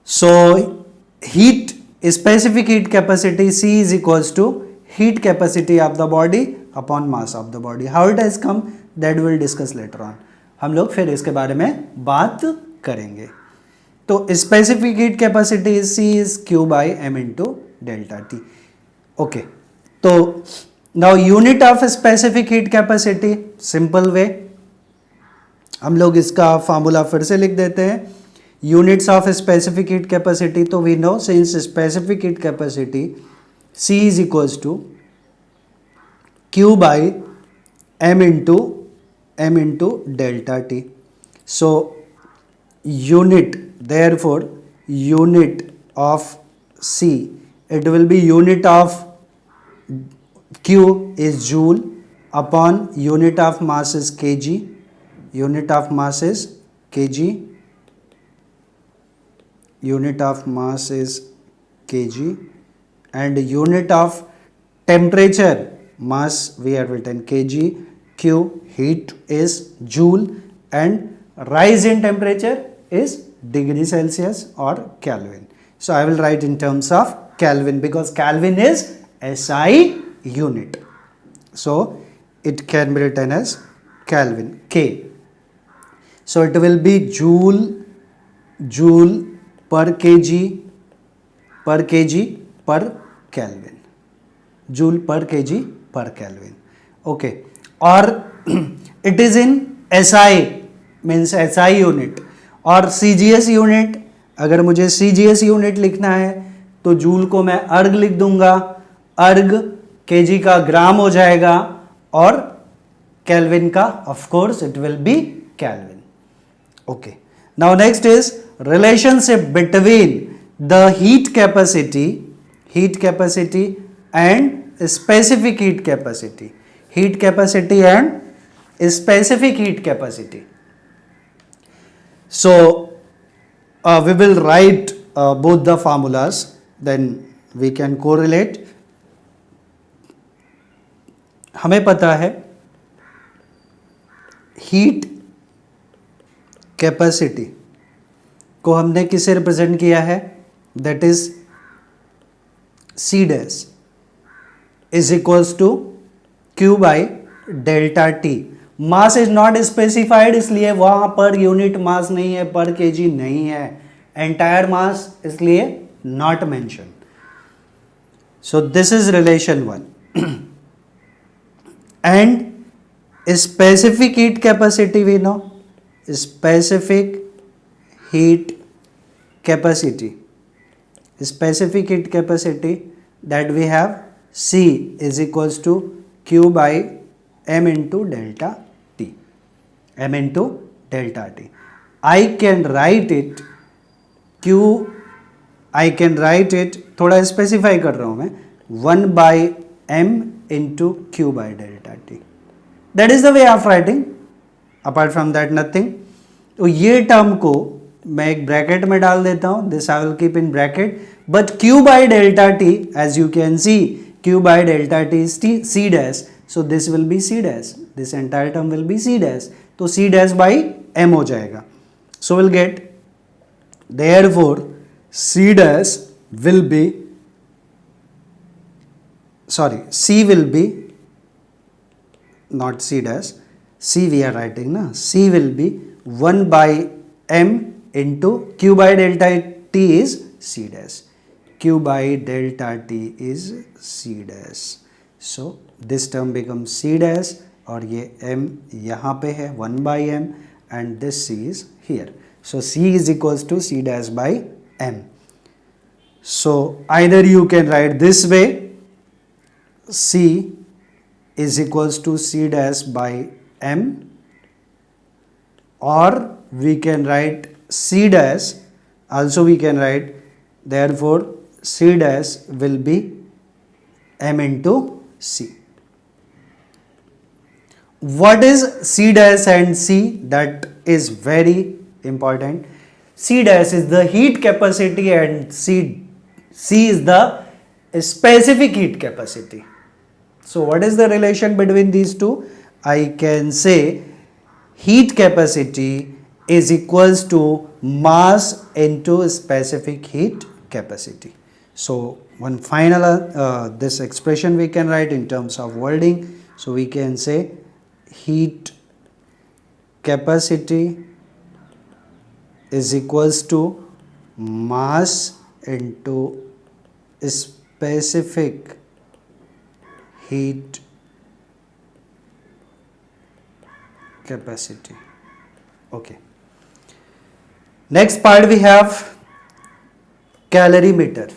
So heat, specific heat capacity C is equals to heat capacity of the body upon mass of the body. How it has come, that we will discuss later on. हम लोग फिर इसके बारे में बात करेंगे. तो specific heat capacity is C is Q by M into delta T. Okay. तो now unit of specific heat capacity, simple way हम लोग इसका फार्मूला फिर से लिख देते हैं. Units of specific heat capacity, तो we know since specific heat capacity C is equals to Q by M into delta T. So unit, therefore unit of C, it will be unit of Q is joule upon unit of mass is kg. Unit of mass is kg. Unit of mass is kg and unit of temperature, mass we have written kg, Q heat is joule and rise in temperature is degree Celsius or Kelvin. So I will write in terms of Kelvin because Kelvin is SI unit. So it can be written as Kelvin, K. So it will be joule per kg per Kelvin. Joule per kg per Kelvin. Okay. Or it is in SI, means SI unit और CGS unit. अगर मुझे CGS unit लिखना है तो joule को मैं अर्ग लिख दूंगा. अर्ग केजी का ग्राम हो जाएगा और केल्विन का of course it will be kelvin. Okay. Now next is relationship between the heat capacity and specific heat capacity. Heat capacity and specific heat capacity. So we will write both the formulas, then we can correlate. हमें पता है heat capacity को हमने किसे represent किया है, that is C dash is equals to Q by delta T. Mass is not specified, इसलिए वहां पर यूनिट मास नहीं है, पर केजी नहीं है. एंटायर मास इसलिए not mention. So this is relation 1. And specific heat capacity we know, specific heat capacity that we have C is equals to Q by m into delta T. M into delta T. I can write it Q, I can write it, थोड़ा specify कर रहा हूं मैं, 1 by m into Q by delta T. That is the way of writing. Apart from that nothing. तो ये term को मैं एक ब्रैकेट में डाल देता हूं, this I will keep in bracket, but Q by delta T, as you can see, Q by delta T is C dash, so this will be C dash, this entire term will be C dash, तो C dash by M हो जाएगा. So we'll get, therefore C dash will be, sorry, C will be, not C dash, C we are writing na, C will be 1 by M into Q by delta T is C dash, Q by delta T is C dash, so this term becomes C dash और ये M यहाँ पे है 1 by M and this C is here, so C is equals to C dash by M. So either you can write this way, C is equals to C dash by M, or we can write C dash, also we can write, therefore C dash will be M into C. What is C dash and C? That is very important. C dash is the heat capacity and C is the specific heat capacity. So what is the relation between these two? I can say heat capacity is equals to mass into specific heat capacity. So one final this expression we can write in terms of wording. So we can say heat capacity is equals to mass into specific heat capacity. Okay. Next part we have calorimeter.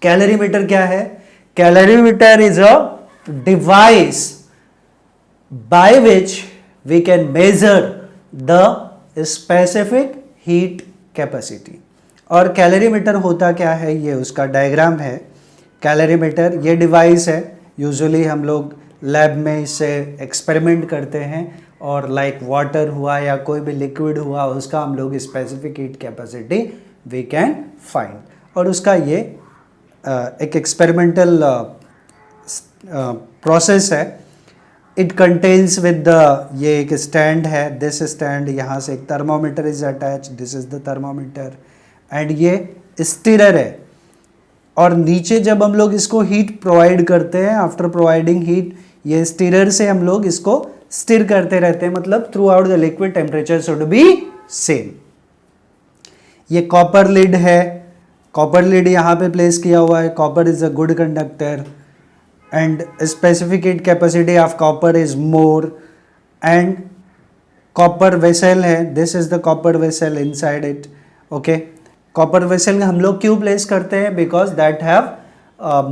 Calorimeter क्या है? Calorimeter is a device by which we can measure the specific heat capacity. और calorimeter होता क्या है, ये उसका diagram है. Calorimeter ये डिवाइस है, यूजुअली हम लोग लैब में इससे एक्सपेरिमेंट करते हैं और लाइक वाटर हुआ या कोई भी लिक्विड हुआ उसका हम लोग specific heat capacity we can find. और उसका ये एक एक्सपेरिमेंटल प्रोसेस है. इट कंटेन्स विद द, ये एक स्टैंड है, दिस स्टैंड, यहाँ से एक thermometer is attach, this is the thermometer and ये स्टिरर है. और नीचे जब हम लोग इसको हीट प्रोवाइड करते हैं, आफ्टर प्रोवाइडिंग हीट, ये स्टिरर से हम लोग इसको स्टिर करते रहते हैं, मतलब through out the liquid temperature should B same. ये कॉपर लिड है, कॉपर लिड यहाँ पे प्लेस किया हुआ है. Copper is a good conductor and specific heat capacity of copper is more, and copper vessel है, this is the copper vessel inside it. Okay, copper vessel हम लोग क्यों place करते हैं? Because that have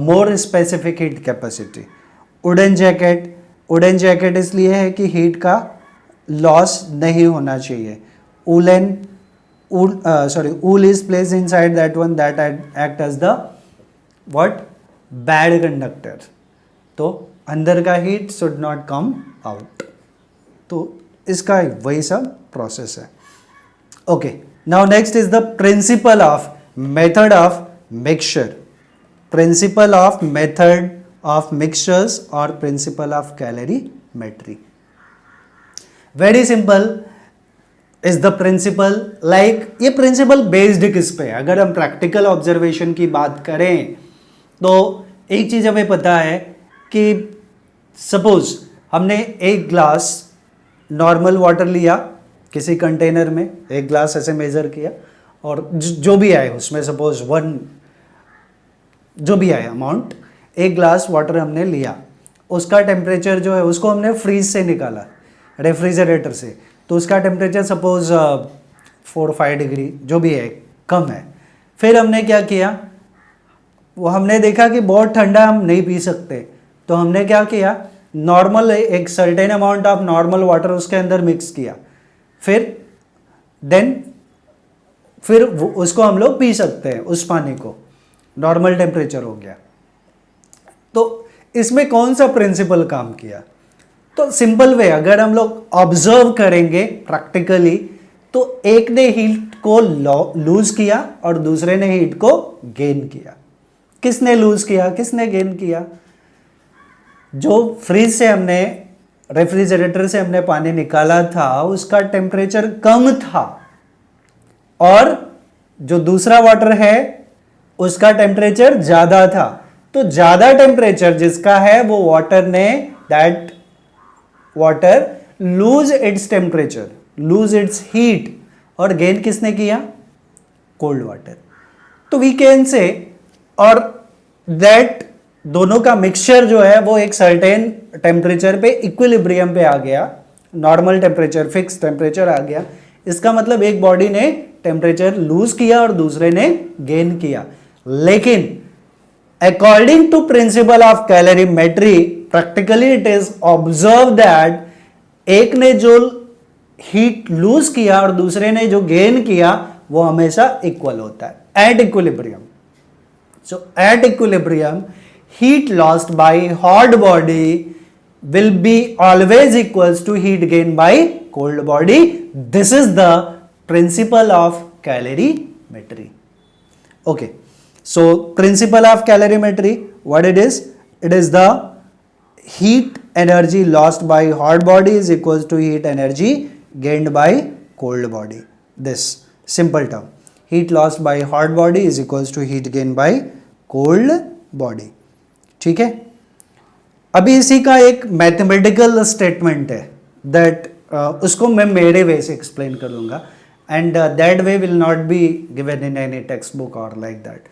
more specific heat capacity. wooden jacket इसलिए है कि heat का loss नहीं होना चाहिए. wool is placed inside that one, that act as the what? Bad conductor. तो अंदर का heat should not come out. तो इसका वही सब प्रोसेस है. Okay, now next is the principle of method of mixture. Principle of method of mixtures और principle of calorimetry. Very simple is the principle. Like ये प्रिंसिपल बेस्ड किस पे है? अगर हम प्रैक्टिकल ऑब्जर्वेशन की बात करें तो एक चीज हमें पता है कि सपोज हमने एक ग्लास नॉर्मल वाटर लिया किसी कंटेनर में, एक ग्लास ऐसे मेजर किया और जो भी आए उसमें, सपोज 1 जो भी आए अमाउंट, एक ग्लास वाटर हमने लिया, उसका टेम्परेचर जो है उसको हमने फ्रीज से निकाला, रेफ्रिजरेटर से, तो उसका टेम्परेचर सपोज 4-5 डिग्री जो भी है, कम है. फिर हमने क्या किया, वो हमने देखा कि बहुत ठंडा हम नहीं पी सकते, तो हमने क्या किया, नॉर्मल एक certain amount of normal water उसके अंदर मिक्स किया, फिर उसको हम लोग पी सकते हैं, उस पानी को, नॉर्मल टेम्परेचर हो गया। तो इसमें कौन सा प्रिंसिपल काम किया? तो सिंपल वे, अगर हम लोग ऑब्जर्व करेंगे प्रैक्टिकली, तो एक ने हीट को लूज किया और दूसरे ने हीट को गेन किया। किसने लूज किया, किसने गेन किया? जो फ्रिज से हमने, रेफ्रिजरेटर से हमने पानी निकाला था, उसका टेम्परेचर कम था, और जो दूसरा वाटर है उसका टेम्परेचर ज्यादा था। तो ज्यादा टेम्परेचर जिसका है वो वाटर ने, that water lose its temperature, lose its heat, और गेन किसने किया? Cold water. तो वी कैन से, और दैट दोनों का मिक्सचर जो है वो एक सर्टेन टेम्परेचर पे इक्विलिब्रियम पे आ गया, नॉर्मल टेम्परेचर, फिक्स टेम्परेचर आ गया। इसका मतलब एक बॉडी ने टेम्परेचर लूज किया और दूसरे ने गेन किया। लेकिन according to principle of calorimetry, practically it is observe that एक ने जो हीट लूज किया और दूसरे ने जो गेन किया वो हमेशा इक्वल होता है at equilibrium. So at equilibrium, heat lost by hot body will be always equals to heat gained by cold body. This is the principle of calorimetry. Okay, so principle of calorimetry, what it is? It is the heat energy lost by hot body is equals to heat energy gained by cold body. This simple term, heat lost by hot body is equals to heat gained by cold body. ठीक है। अभी इसी का एक mathematical statement है, that उसको मैं मेरे वे से एक्सप्लेन करूंगा, and that way will not be given in any text book और लाइक दैट।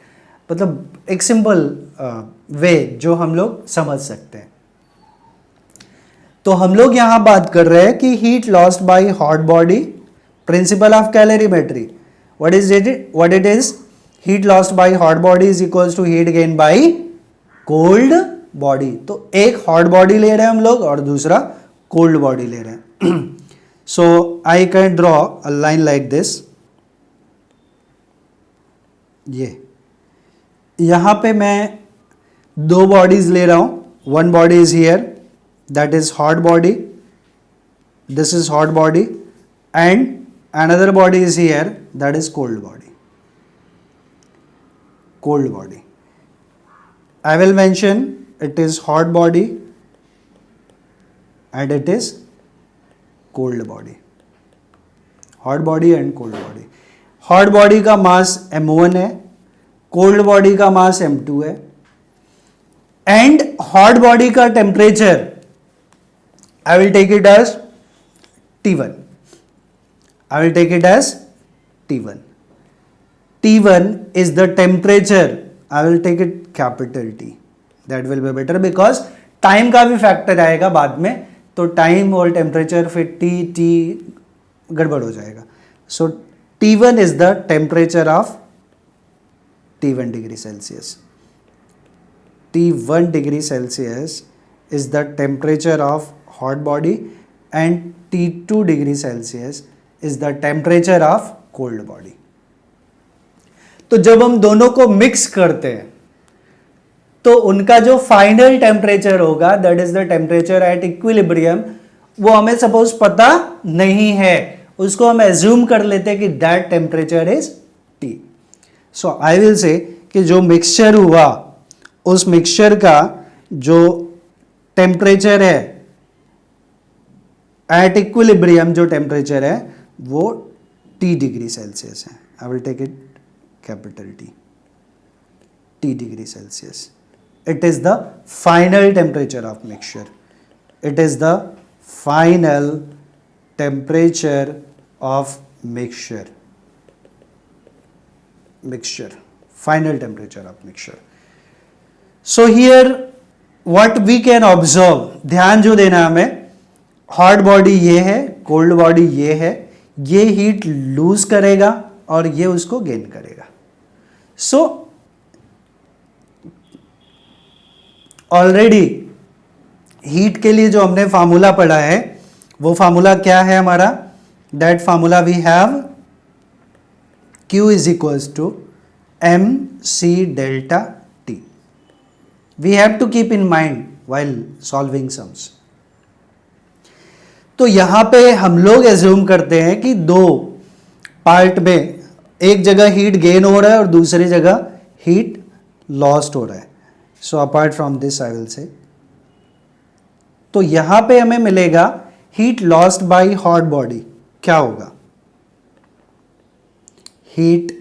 मतलब एक सिंपल वे जो हम लोग समझ सकते हैं। तो हम लोग यहां बात कर रहे हैं कि heat lost by hot body, principle of calorimetry, what it is? Heat lost by hot body is equals to heat gain by cold body. तो एक हॉट बॉडी ले रहे हैं हम लोग और दूसरा कोल्ड बॉडी ले रहे हैं। So I can draw a line like this. ये यहां पे मैं दो बॉडीज ले रहा हूं। One body is here, that is hot body, this is hot body, and another body is here, that is cold body. Cold body, I will mention it is hot body and it is cold body. Hot body and cold body. Hot body का मास m1 है, cold body का मास m2 है, and hot body का temperature I will take it as T1. I will take it as T1. T1 is the temperature. I will take it capital T. That will be better because time का भी factor आएगा बाद में, तो time और temperature फिर T गड़बड़ हो जाएगा। सो T1 is the temperature of T1 degree Celsius. T1 degree Celsius is the temperature of hot body and T2 degree Celsius is the temperature of cold body. तो जब हम दोनों को मिक्स करते हैं तो उनका जो फाइनल टेम्परेचर होगा, that is the temperature at equilibrium, वो हमें सपोज पता नहीं है, उसको हम एज्यूम कर लेते हैं कि that temperature is T. So I will say कि जो मिक्सचर हुआ उस मिक्सचर का जो टेम्परेचर है एट इक्विलिब्रियम, जो टेम्परेचर है वो टी डिग्री सेल्सियस है। I will take it capital T degree Celsius. It is the final temperature of mixture. It is the final temperature of mixture. Final temperature of mixture. So here what we can observe, ध्यान जो देना हमें, hot body ये है, cold body ये है, ये heat loose करेगा और ये उसको गेन करेगा। सो ऑलरेडी हीट के लिए जो हमने फार्मूला पढ़ा है वो फार्मूला क्या है हमारा? That formula we have Q is equals to mc delta T. We have to keep in mind while solving sums. तो यहां पे हम लोग एज्यूम करते हैं कि दो पार्ट में एक जगह हीट गेन हो रहा है और दूसरी जगह हीट लॉस्ट हो रहा है. So apart from this I will say, तो यहां पे हमें मिलेगा heat lost by hot body. क्या होगा? Heat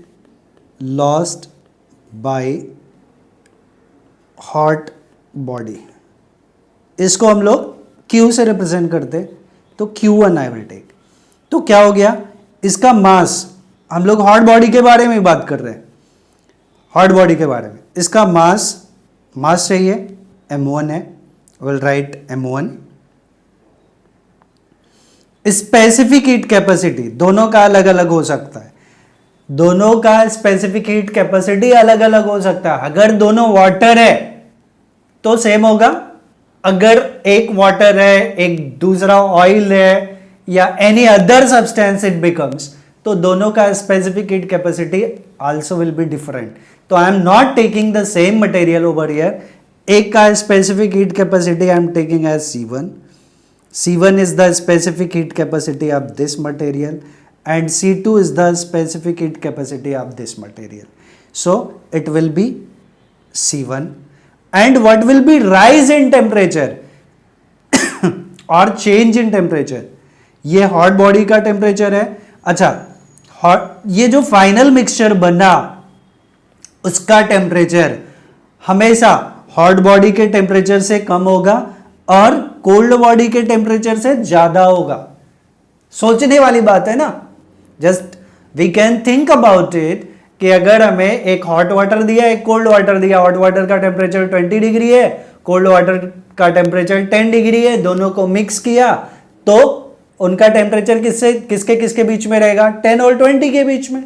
lost by hot body, इसको हम लोग Q से रिप्रेजेंट करते, तो Q1 आई विल टेक. तो क्या हो गया? इसका मास, हम लोग हॉट बॉडी के बारे में बात कर रहे हैं, हॉट बॉडी के बारे में. इसका मास चाहिए, m1 है, will write m1. Specific heat capacity दोनों का अलग अलग हो सकता है, दोनों का स्पेसिफिक हीट कैपेसिटी अलग अलग हो सकता है. अगर दोनों वाटर है तो सेम होगा, अगर एक वाटर है एक दूसरा ऑयल है या any other substance it becomes, तो दोनों का specific heat capacity also will be different. तो I am not taking the same material over here. एक का specific heat capacity I am taking as C1. C1 is the specific heat capacity of this material and C2 is the specific heat capacity of this material. So it will be C1. And what will be rise in temperature or change in temperature? ये hot body का temperature है. अच्छा, ये जो final mixture बना उसका temperature हमेशा hot body के temperature से कम होगा और कोल्ड बॉडी के टेम्परेचर से ज्यादा होगा. सोचने वाली बात है ना. Just we can think about it कि अगर हमें एक हॉट वाटर दिया एक कोल्ड वाटर दिया, हॉट वाटर का टेम्परेचर 20 डिग्री है, कोल्ड वाटर का टेम्परेचर 10 डिग्री है, दोनों को मिक्स किया तो उनका टेम्परेचर किसके किसके बीच में रहेगा? 10 और 20 के बीच में,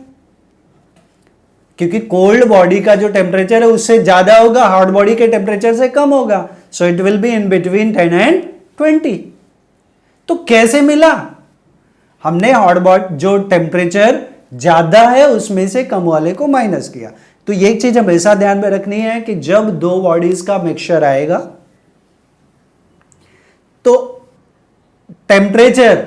क्योंकि कोल्ड बॉडी का जो टेम्परेचर है उससे ज्यादा होगा, हॉट बॉडी के टेम्परेचर से कम होगा. So it will be in between 10 and 20. तो कैसे मिला? हमने हॉट बॉडी जो टेम्परेचर ज्यादा है उसमें से कम वाले को माइनस किया. तो ये चीज हमेशा ध्यान में रखनी है कि जब दो बॉडीज का मिक्सचर आएगा तो टेम्परेचर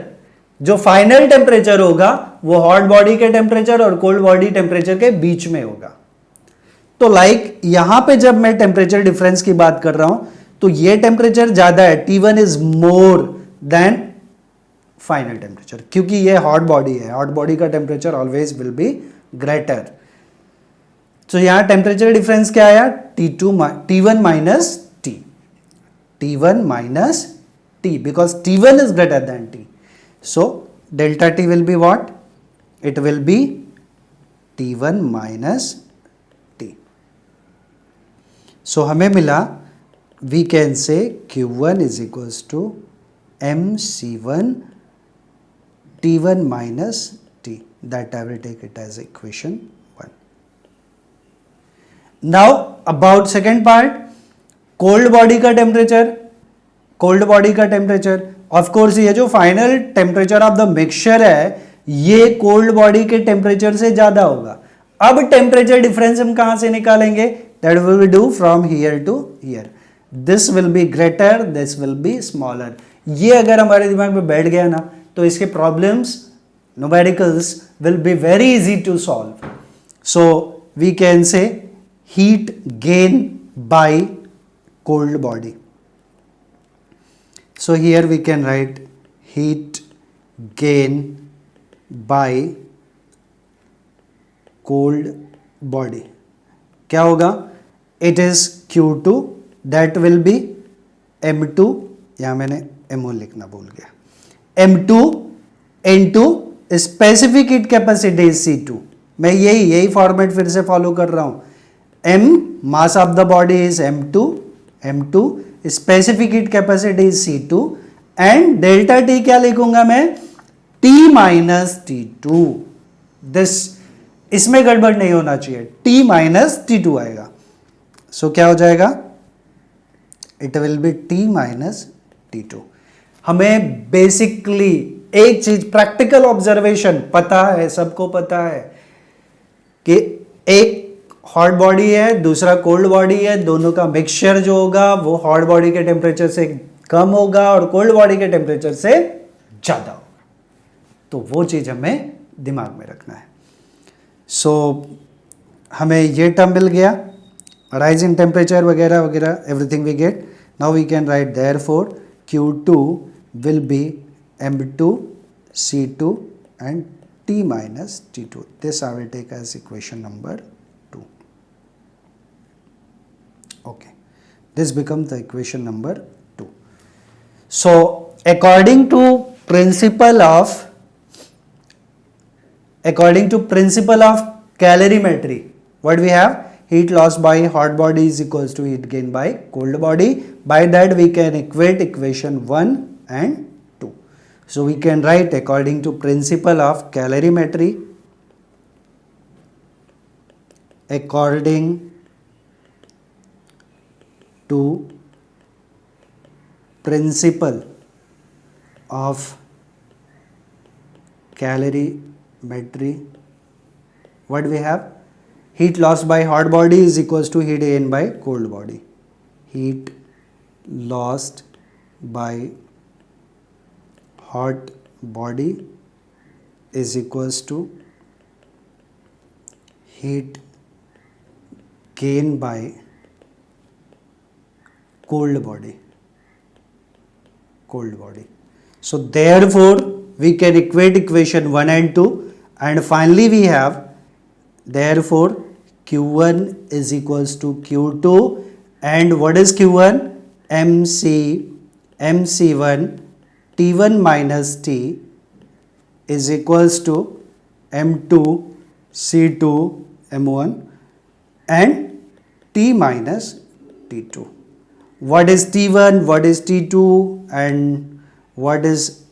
जो फाइनल टेम्परेचर होगा वो हॉट बॉडी के टेम्परेचर और कोल्ड बॉडी टेम्परेचर के बीच में होगा. तो लाइक यहां पे जब मैं टेम्परेचर डिफरेंस की बात कर रहा हूं तो ये टेम्परेचर ज्यादा है, T1 is more than final temperature, क्योंकि ये हॉट बॉडी है. हॉट बॉडी का temperature always will be greater. तो यहां टेम्परेचर डिफरेंस क्या आया? T1 minus T, T1 minus T, because T1 is greater than T. So delta T will be what? It will be T1 minus T. So हमें मिला, we can say Q1 is equals to mC1 T1 minus T. That I will take it as equation 1. Now about second part, cold body का temperature. Cold body का temperature, of course ये जो final temperature of the mixture है ये cold body के temperature से ज्यादा होगा. अब टेम्परेचर डिफरेंस हम कहां से निकालेंगे? That will be do from here to here. This will be greater, this will be smaller. ये अगर हमारे दिमाग में बैठ गया ना तो इसके problems numericals will be very easy to solve. So we can say heat gain by cold body. So here we can write heat gain by cold body. क्या होगा? It is Q2, that will be M2, यहाँ मैंने M1 लिखना भूल गया, M2 into specific heat capacity is C2. मैं यही format फिर से फॉलो कर रहा हूँ. M mass of the body is M2, specific heat capacity C2 and delta T क्या लिखूंगा मैं? T minus T2. दिस इसमें गड़बड़ नहीं होना चाहिए, T माइनस T2 आएगा. सो क्या हो जाएगा? It will be T minus T2। हमें बेसिकली एक चीज प्रैक्टिकल ऑब्जर्वेशन पता है, सबको पता है कि एक हॉट बॉडी है, दूसरा कोल्ड बॉडी है, दोनों का मिक्सचर जो होगा वो हॉट बॉडी के टेम्परेचर से कम होगा और कोल्ड बॉडी के टेम्परेचर से ज्यादा होगा। तो वो चीज हमें दिमाग में रखना है। सो हमें ये टर्म मिल गया, राइज इन टेम्परेचर वगैरह वगैरह, everything we get. Now we can write therefore Q2 will be M2 C2 and T minus T2. This I will take as equation number 2. Okay, this becomes the equation number 2. So according to principle of calorimetry, what we have? Heat loss by hot body is equals to heat gain by cold body. By that we can equate equation 1 and 2. So we can write according to principle of calorimetry, according to principle of calorimetry, what we have? Heat loss by hot body is equals to heat gain by cold body. Heat lost by hot body is equals to heat gain by cold body. So therefore we can equate equation 1 and 2, and finally we have therefore Q1 is equals to Q2, and what is Q1? MC1 T1 minus T is equals to M2 C2 M1 and T minus T2. What is T1, what is T2, and what is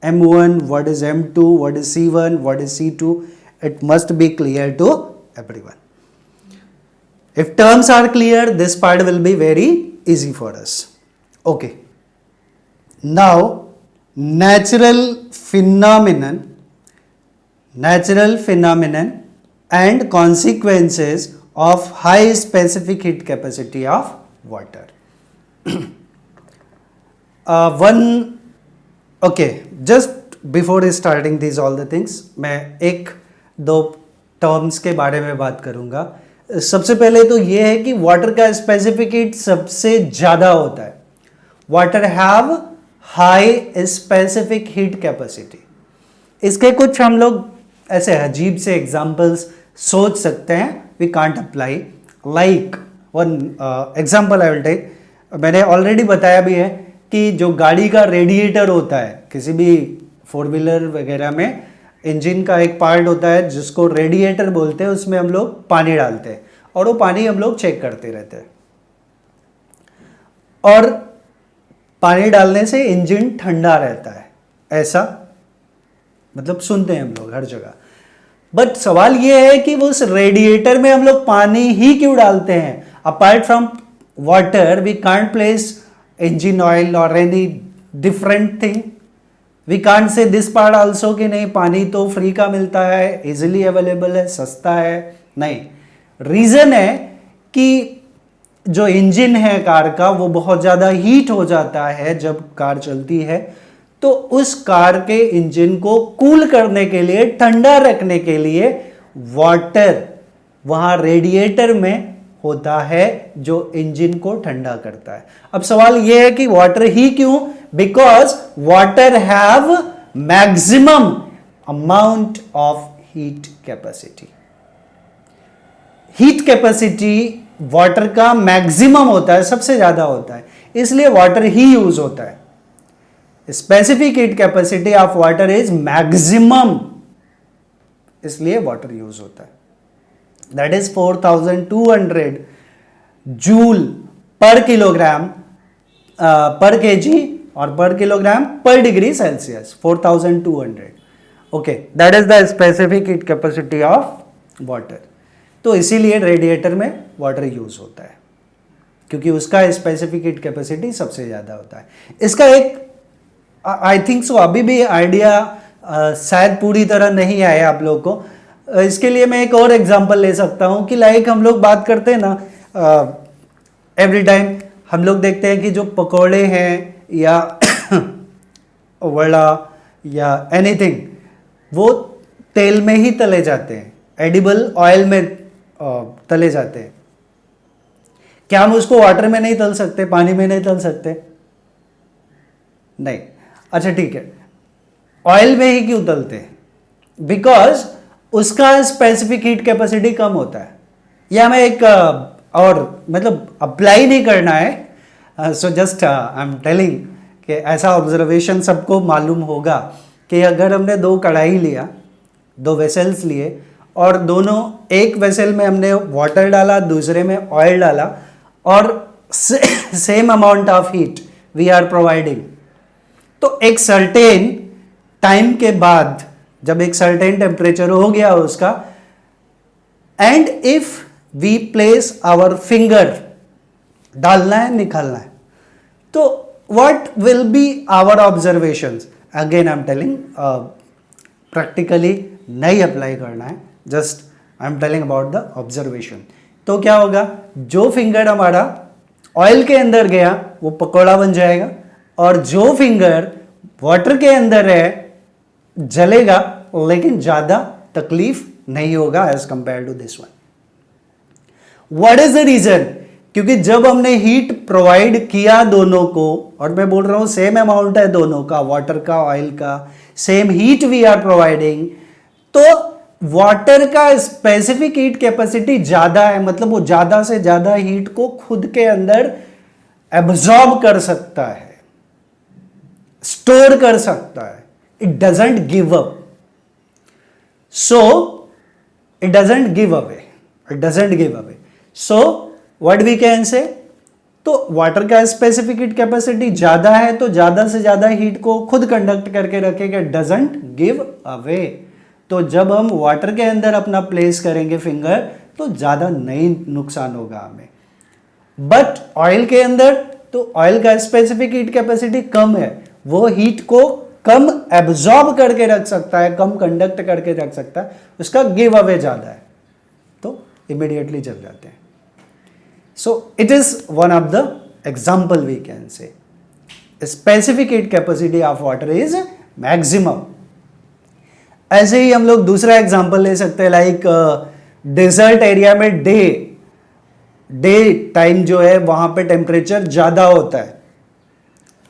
M1, what is M2, what is C1, what is C2? It must be clear to everyone. If terms are clear, this part will be very easy for us. Okay. Now, natural phenomenon and consequences of high specific heat capacity of water. Just before starting these all the things, मैं एक दो terms के बारे में बात करूंगा। सबसे पहले तो ये है कि वाटर का स्पेसिफिक हीट सबसे ज्यादा होता है। Water have high specific heat capacity. इसके कुछ हम लोग ऐसे अजीब से एग्जांपल्स सोच सकते हैं, we can't apply. Like one example I will take, मैंने ऑलरेडी बताया भी है कि जो गाड़ी का रेडिएटर होता है, किसी भी फोर व्हीलर वगैरह में इंजन का एक पार्ट होता है जिसको रेडिएटर बोलते हैं, उसमें हम लोग पानी डालते हैं और वो पानी हम लोग चेक करते रहते हैं, और पानी डालने से इंजन ठंडा रहता है, ऐसा मतलब सुनते हैं हम लोग हर जगह। बट सवाल ये है कि उस रेडिएटर में हम लोग पानी ही क्यों डालते हैं? Apart from water we can't place engine oil और any different thing. We can't say this part also कि नहीं पानी तो फ्री का मिलता है, इजिली अवेलेबल है, सस्ता है। नहीं, रीजन है कि जो इंजन है कार का वो बहुत ज़्यादा हीट हो जाता है जब कार चलती है, तो उस कार के इंजन को कूल करने के लिए, ठंडा रखने के लिए वाटर वहाँ रेडिएटर में होता है जो इंजन को ठंडा करता है। अब सवाल यह है कि वाटर ही क्यों? Because water have maximum amount of heat capacity. Heat capacity water का मैक्सिमम होता है, सबसे ज्यादा होता है, इसलिए वाटर ही यूज होता है। Specific heat capacity of water is maximum, इसलिए वाटर यूज होता है। दैट इज 4200 जूल पर किलोग्राम पर केजी और पर किलोग्राम पर degree Celsius, 4200। Okay, that is the specific heat capacity of water. तो इसीलिए रेडिएटर में वाटर यूज होता है। क्योंकि उसका स्पेसिफिक हीट कैपेसिटी सबसे ज़्यादा होता है। इसका एक आई थिंक सो अभी भी आइडिया शायद पूरी तरह नहीं आया आप लोग को। इसके लिए मैं एक और एग्जांपल ले सकता हूँ कि लाइक हम लोग बात करते हैं ना, एवरी टाइम हम लोग देखते हैं कि जो पकोड़े हैं या वड़ा या एनीथिंग वो तेल में ही तले जाते हैं, एडिबल ऑयल में तले जाते हैं। क्या हम उसको वाटर में नहीं तल सकते, पानी में नहीं तल सकते? नहीं। अच्छा ठीक है, ऑयल में ही क्यों तलते हैं? बिकॉज उसका स्पेसिफिक हीट कैपेसिटी कम होता है। यह हमें एक और मतलब अप्लाई नहीं करना है, so just I am telling कि ऐसा ऑब्जर्वेशन सबको मालूम होगा कि अगर हमने दो कढ़ाई लिया, दो वेसल्स लिए और दोनों एक वेसल में हमने वाटर डाला, दूसरे में ऑयल डाला और same amount of heat we are providing, तो एक सर्टेन टाइम के बाद जब एक सर्टेन टेम्परेचर हो गया उसका, and if we place our finger, डालना है निकालना है, तो what will be our observations? Again I'm telling, practically नहीं अप्लाई करना है, just I am telling about the observation. तो क्या होगा, जो फिंगर हमारा ऑयल के अंदर गया वो पकौड़ा बन जाएगा, और जो फिंगर वाटर के अंदर है जलेगा लेकिन ज्यादा तकलीफ नहीं होगा as compare to this one. What is the reason? क्योंकि जब हमने हीट प्रोवाइड किया दोनों को, और मैं बोल रहा हूं सेम अमाउंट है दोनों का, वाटर का ऑयल का, same heat we are providing, तो वाटर का स्पेसिफिक हीट कैपेसिटी ज्यादा है, मतलब वो ज्यादा से ज्यादा हीट को खुद के अंदर एब्जॉर्ब कर सकता है, स्टोर कर सकता है। It doesn't give up, so it doesn't give away, it doesn't give away. So what we can say, तो वाटर का स्पेसिफिक हीट कैपेसिटी ज्यादा है तो ज्यादा से ज्यादा हीट को खुद कंडक्ट करके रखेगा, डजंट गिव अवे। तो जब हम वाटर के अंदर अपना प्लेस करेंगे फिंगर तो ज्यादा नहीं नुकसान होगा हमें। बट ऑयल के अंदर, तो ऑयल का स्पेसिफिक हीट कैपेसिटी कम है, वो हीट को कम एब्जॉर्ब करके रख सकता है, कम कंडक्ट करके रख सकता है, उसका गिव अवे ज्यादा है, तो इमीडिएटली जल जाते हैं। So it is one of the example we can say. Specific heat capacity of water is maximum. ऐसे ही हम लोग दूसरा एग्जांपल ले सकते हैं, लाइक डेजर्ट एरिया में डे टाइम जो है वहां पे टेम्परेचर ज्यादा होता है,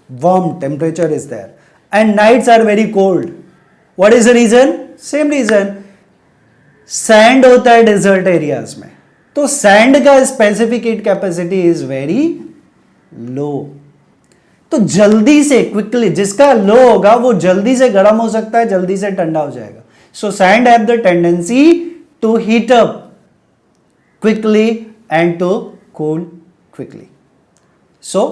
warm temperature is there, and nights are very cold. What is the reason? Same reason, sand होता है डेजर्ट एरियाज में, तो सैंड का specific heat capacity is very low, तो जल्दी से क्विकली, जिसका लो होगा वो जल्दी से गर्म हो सकता है, जल्दी से ठंडा हो जाएगा। So sand have the tendency to heat up quickly and to cool quickly. So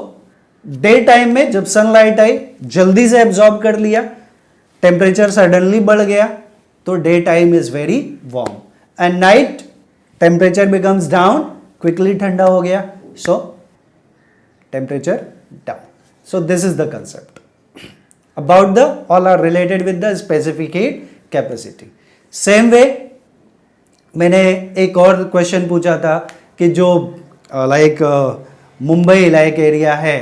day time में जब सनलाइट आई जल्दी से एब्जॉर्ब कर लिया, टेम्परेचर सडनली बढ़ गया, तो day time is very warm, and night temperature becomes down, quickly ठंडा हो गया, so temperature down. So this is the concept about the, all are related with the specific heat capacity. Same way मैंने एक और question पूछा था कि जो लाइक मुंबई लाइक एरिया है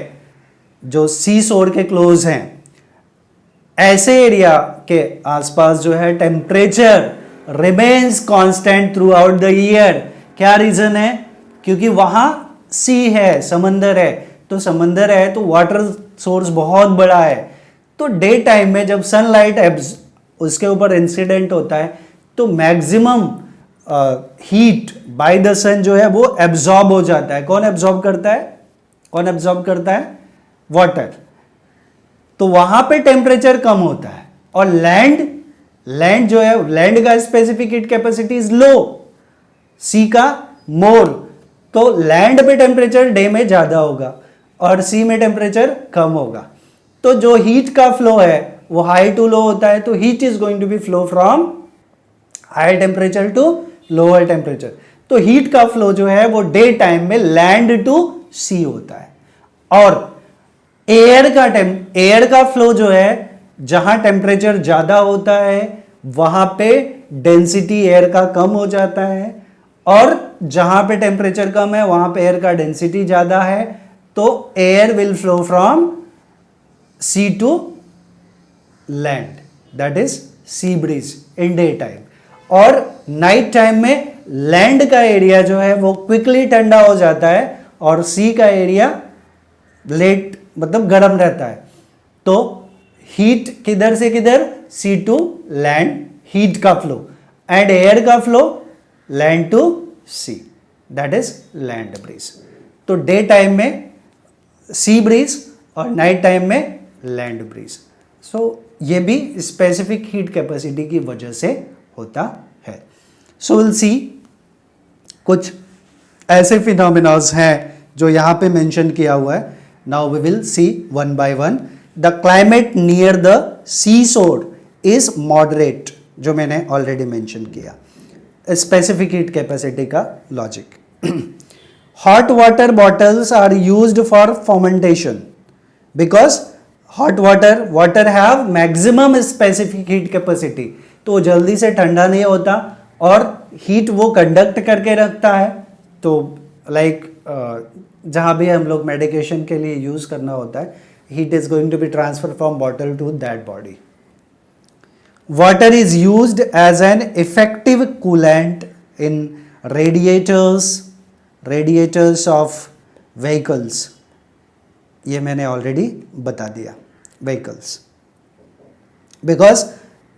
जो सी शोर के क्लोज हैं, ऐसे एरिया के आसपास जो है temperature remains constant through out the year. क्या रीजन है? क्योंकि वहां सी है, समंदर है, तो समंदर है तो वाटर सोर्स बहुत बड़ा है, तो डे टाइम में जब सनलाइट उसके ऊपर इंसिडेंट होता है तो मैक्सिमम हीट बाय द सन जो है वो एब्जॉर्ब हो जाता है। कौन एब्जॉर्ब करता है? कौन एब्जॉर्ब करता है? वाटर। तो वहां पे टेम्परेचर कम होता है, और लैंड जो है, लैंड का specific heat capacity is low, sea का मोर, तो लैंड पे टेम्परेचर डे में ज्यादा होगा और सी में टेम्परेचर कम होगा, तो जो हीट का फ्लो है वो हाई टू लो होता है, तो heat is going to be flow from higher temperature to lower temperature. तो हीट का फ्लो जो है वो डे टाइम में लैंड टू C होता है। और एयर का फ्लो जो है, जहां टेम्परेचर ज्यादा होता है वहां पे डेंसिटी एयर का कम हो जाता है, और जहां पे टेम्परेचर कम है वहां पे एयर का डेंसिटी ज्यादा है, तो air will flow from sea to land, that is sea breeze in day time. और नाइट टाइम में लैंड का एरिया जो है वो क्विकली ठंडा हो जाता है और सी का एरिया लेट मतलब गर्म रहता है। तो हीट किधर से किधर, सी टू लैंड, हीट का फ्लो, एंड एयर का flow land to sea, that is land breeze. तो डे टाइम में सी ब्रीज और नाइट टाइम में लैंड ब्रीज। सो ये भी स्पेसिफिक हीट कैपेसिटी की वजह से होता है। सो विल सी कुछ ऐसे फिनोमिनास हैं जो यहां पे मेंशन किया हुआ है। Now we will see one by one. The climate near the sea shore is moderate, जो मैंने ऑलरेडी मेंशन किया, स्पेसिफिक हीट कैपेसिटी का logic. Hot water bottles are used for fermentation because hot water have maximum specific heat capacity, तो जल्दी से ठंडा नहीं होता और हीट वो कंडक्ट करके रखता है। तो लाइक जहां भी हम लोग मेडिकेशन के लिए यूज करना होता है, heat is going to be transfer from bottle to that body. Water is used as an effective coolant in radiators of vehicles, ये मैंने ऑलरेडी बता दिया, व्हीकल्स। बिकॉज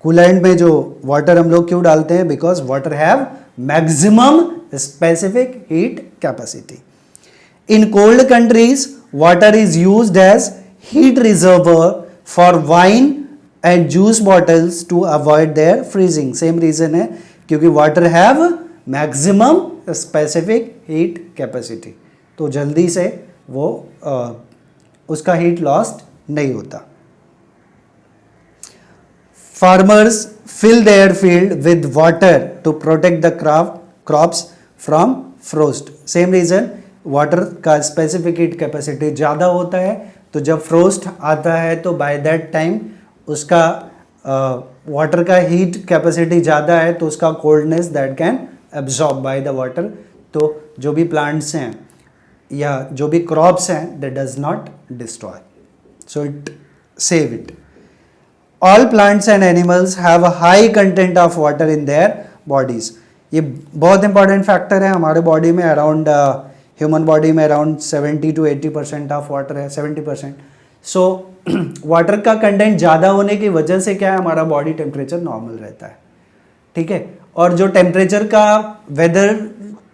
कूलेंट में जो वाटर हम लोग क्यों डालते हैं, because water have maximum specific heat capacity. In cold countries water is used as heat reservoir for wine and juice bottles to avoid their freezing. Same reason है, क्योंकि water have maximum specific heat capacity, तो जल्दी से वो उसका heat lost नहीं होता। Farmers fill their field with water to protect the crops from frost. Same reason, water का specific heat capacity ज़्यादा होता है, तो जब frost आता है तो by that time उसका water का heat capacity ज़्यादा है, तो उसका coldness that can absorb by the water, तो जो भी plants हैं या जो भी crops हैं that does not destroy, so it save it. All plants and animals have a high content of water in their bodies. ये बहुत इंपॉर्टेंट फैक्टर है हमारे बॉडी में। अराउंड ह्यूमन बॉडी में अराउंड 70 to 80% ऑफ वाटर है, 70%। So water का content ज़्यादा होने की वजह से क्या है, हमारा बॉडी टेम्परेचर नॉर्मल रहता है, ठीक है। और जो टेम्परेचर का वेदर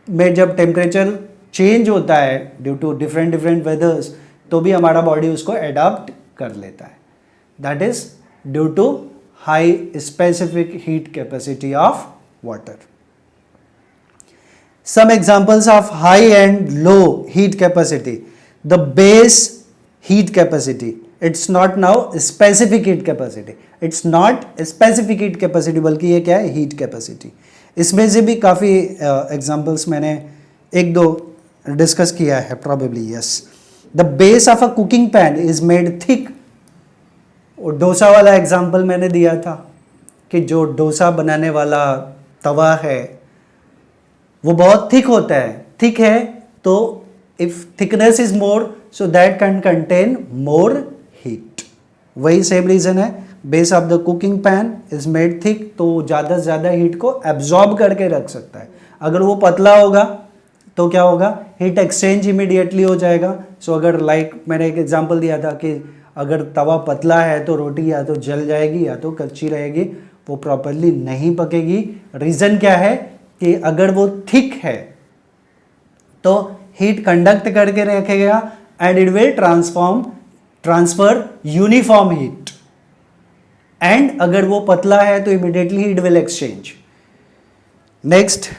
में जब टेम्परेचर चेंज होता है ड्यू टू डिफरेंट वेदर्स, तो भी हमारा बॉडी उसको एडाप्ट कर लेता है। That is due to high specific heat capacity of water. Some examples of high and low heat capacity. The base heat capacity, it's not now specific heat capacity, it's not specific heat capacity, बल्कि ये क्या है, heat capacity। इसमें से भी काफ़ी examples मैंने एक दो डिस्कस किया है probably, yes. The base of a cooking pan is made thick। और डोसा वाला एग्जाम्पल मैंने दिया था कि जो डोसा बनाने वाला तवा है वो बहुत थिक होता है, थिक है तो if thickness is more so that can contain more heat. वही सेम रीजन है, base of the cooking pan is made thick, तो ज़्यादा से ज़्यादा हीट को एब्जॉर्ब करके रख सकता है। अगर वो पतला होगा तो क्या होगा, हीट एक्सचेंज इमीडिएटली हो जाएगा। सो अगर लाइक मैंने एक एग्जाम्पल दिया था कि अगर तवा पतला है तो रोटी या तो जल जाएगी या तो कच्ची रहेगी, वो प्रॉपरली नहीं पकेगी। रीज़न क्या है कि अगर वो थिक है तो हीट कंडक्ट करके रखेगा and it will transfer uniform heat, and अगर वो पतला है तो immediately heat will exchange. Next,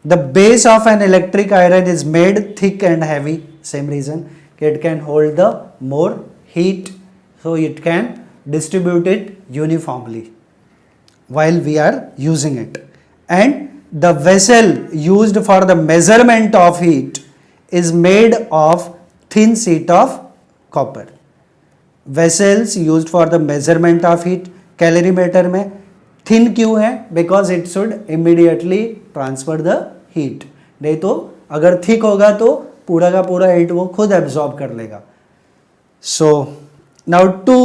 the base of an electric iron is made thick and heavy. Same reason, it can hold the more heat, so it can distribute it uniformly while we are using it. And the vessel used for the measurement of heat is made of thin sheet of copper. Vessels used for the measurement of heat, calorimeter में thin क्यों है? Because it should immediately transfer the heat, नहीं तो अगर thick होगा तो पूरा का पूरा हीट वो खुद एब्जॉर्ब कर लेगा. So now two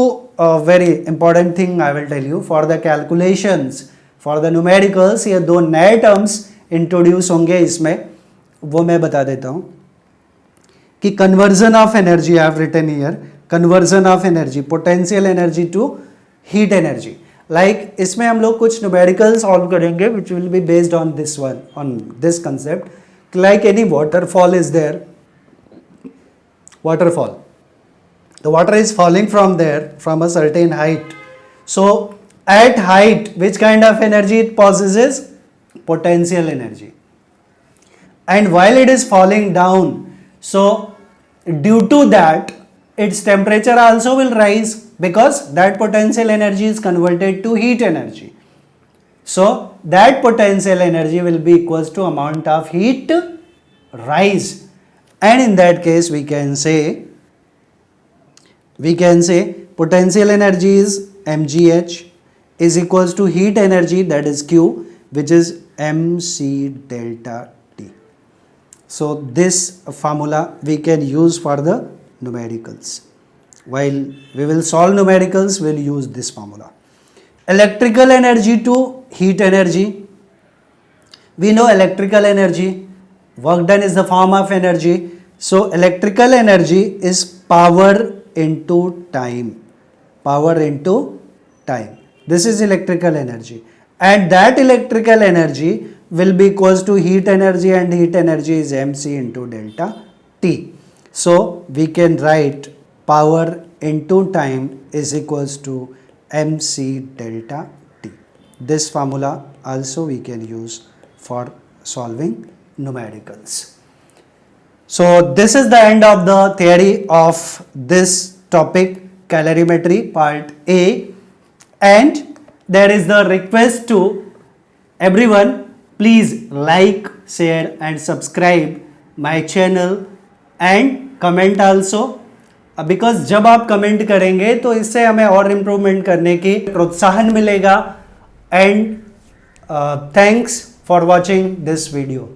very important thing I will tell you for the calculations, for the numericals. ये दो नए टर्म्स इंट्रोड्यूस होंगे इसमें, वो मैं बता देता हूं कि conversion of energy I have written here, conversion of energy, potential energy to heat energy. Like इसमें हम लोग कुछ न्यूमेरिकल सॉल्व करेंगे which will be based on this one, on this concept. Like any waterfall is there, waterfall, the water is falling from there from a certain height. So at height which kind of energy it possesses? Potential energy. And while it is falling down, so due to that its temperature also will rise because that potential energy is converted to heat energy. So that potential energy will be equals to amount of heat rise. And in that case we can say potential energy is mgh is equals to heat energy, that is q, which is mc delta t. So this formula we can use for the numericals. While we will solve numericals, we will use this formula. Electrical energy to heat energy. We know electrical energy, work done is the form of energy. So electrical energy is power into time, power into time. This is electrical energy, and that electrical energy will be equals to heat energy, and heat energy is mc into delta t. So we can write power into time is equals to mc delta t. This formula also we can use for solving numericals. So this is the end of the theory of this topic, calorimetry part A, and there is the request to everyone, please like, share and subscribe my channel and comment also, because जब आप comment करेंगे तो इससे हमें और improvement करने की प्रोत्साहन मिलेगा. And thanks for watching this video.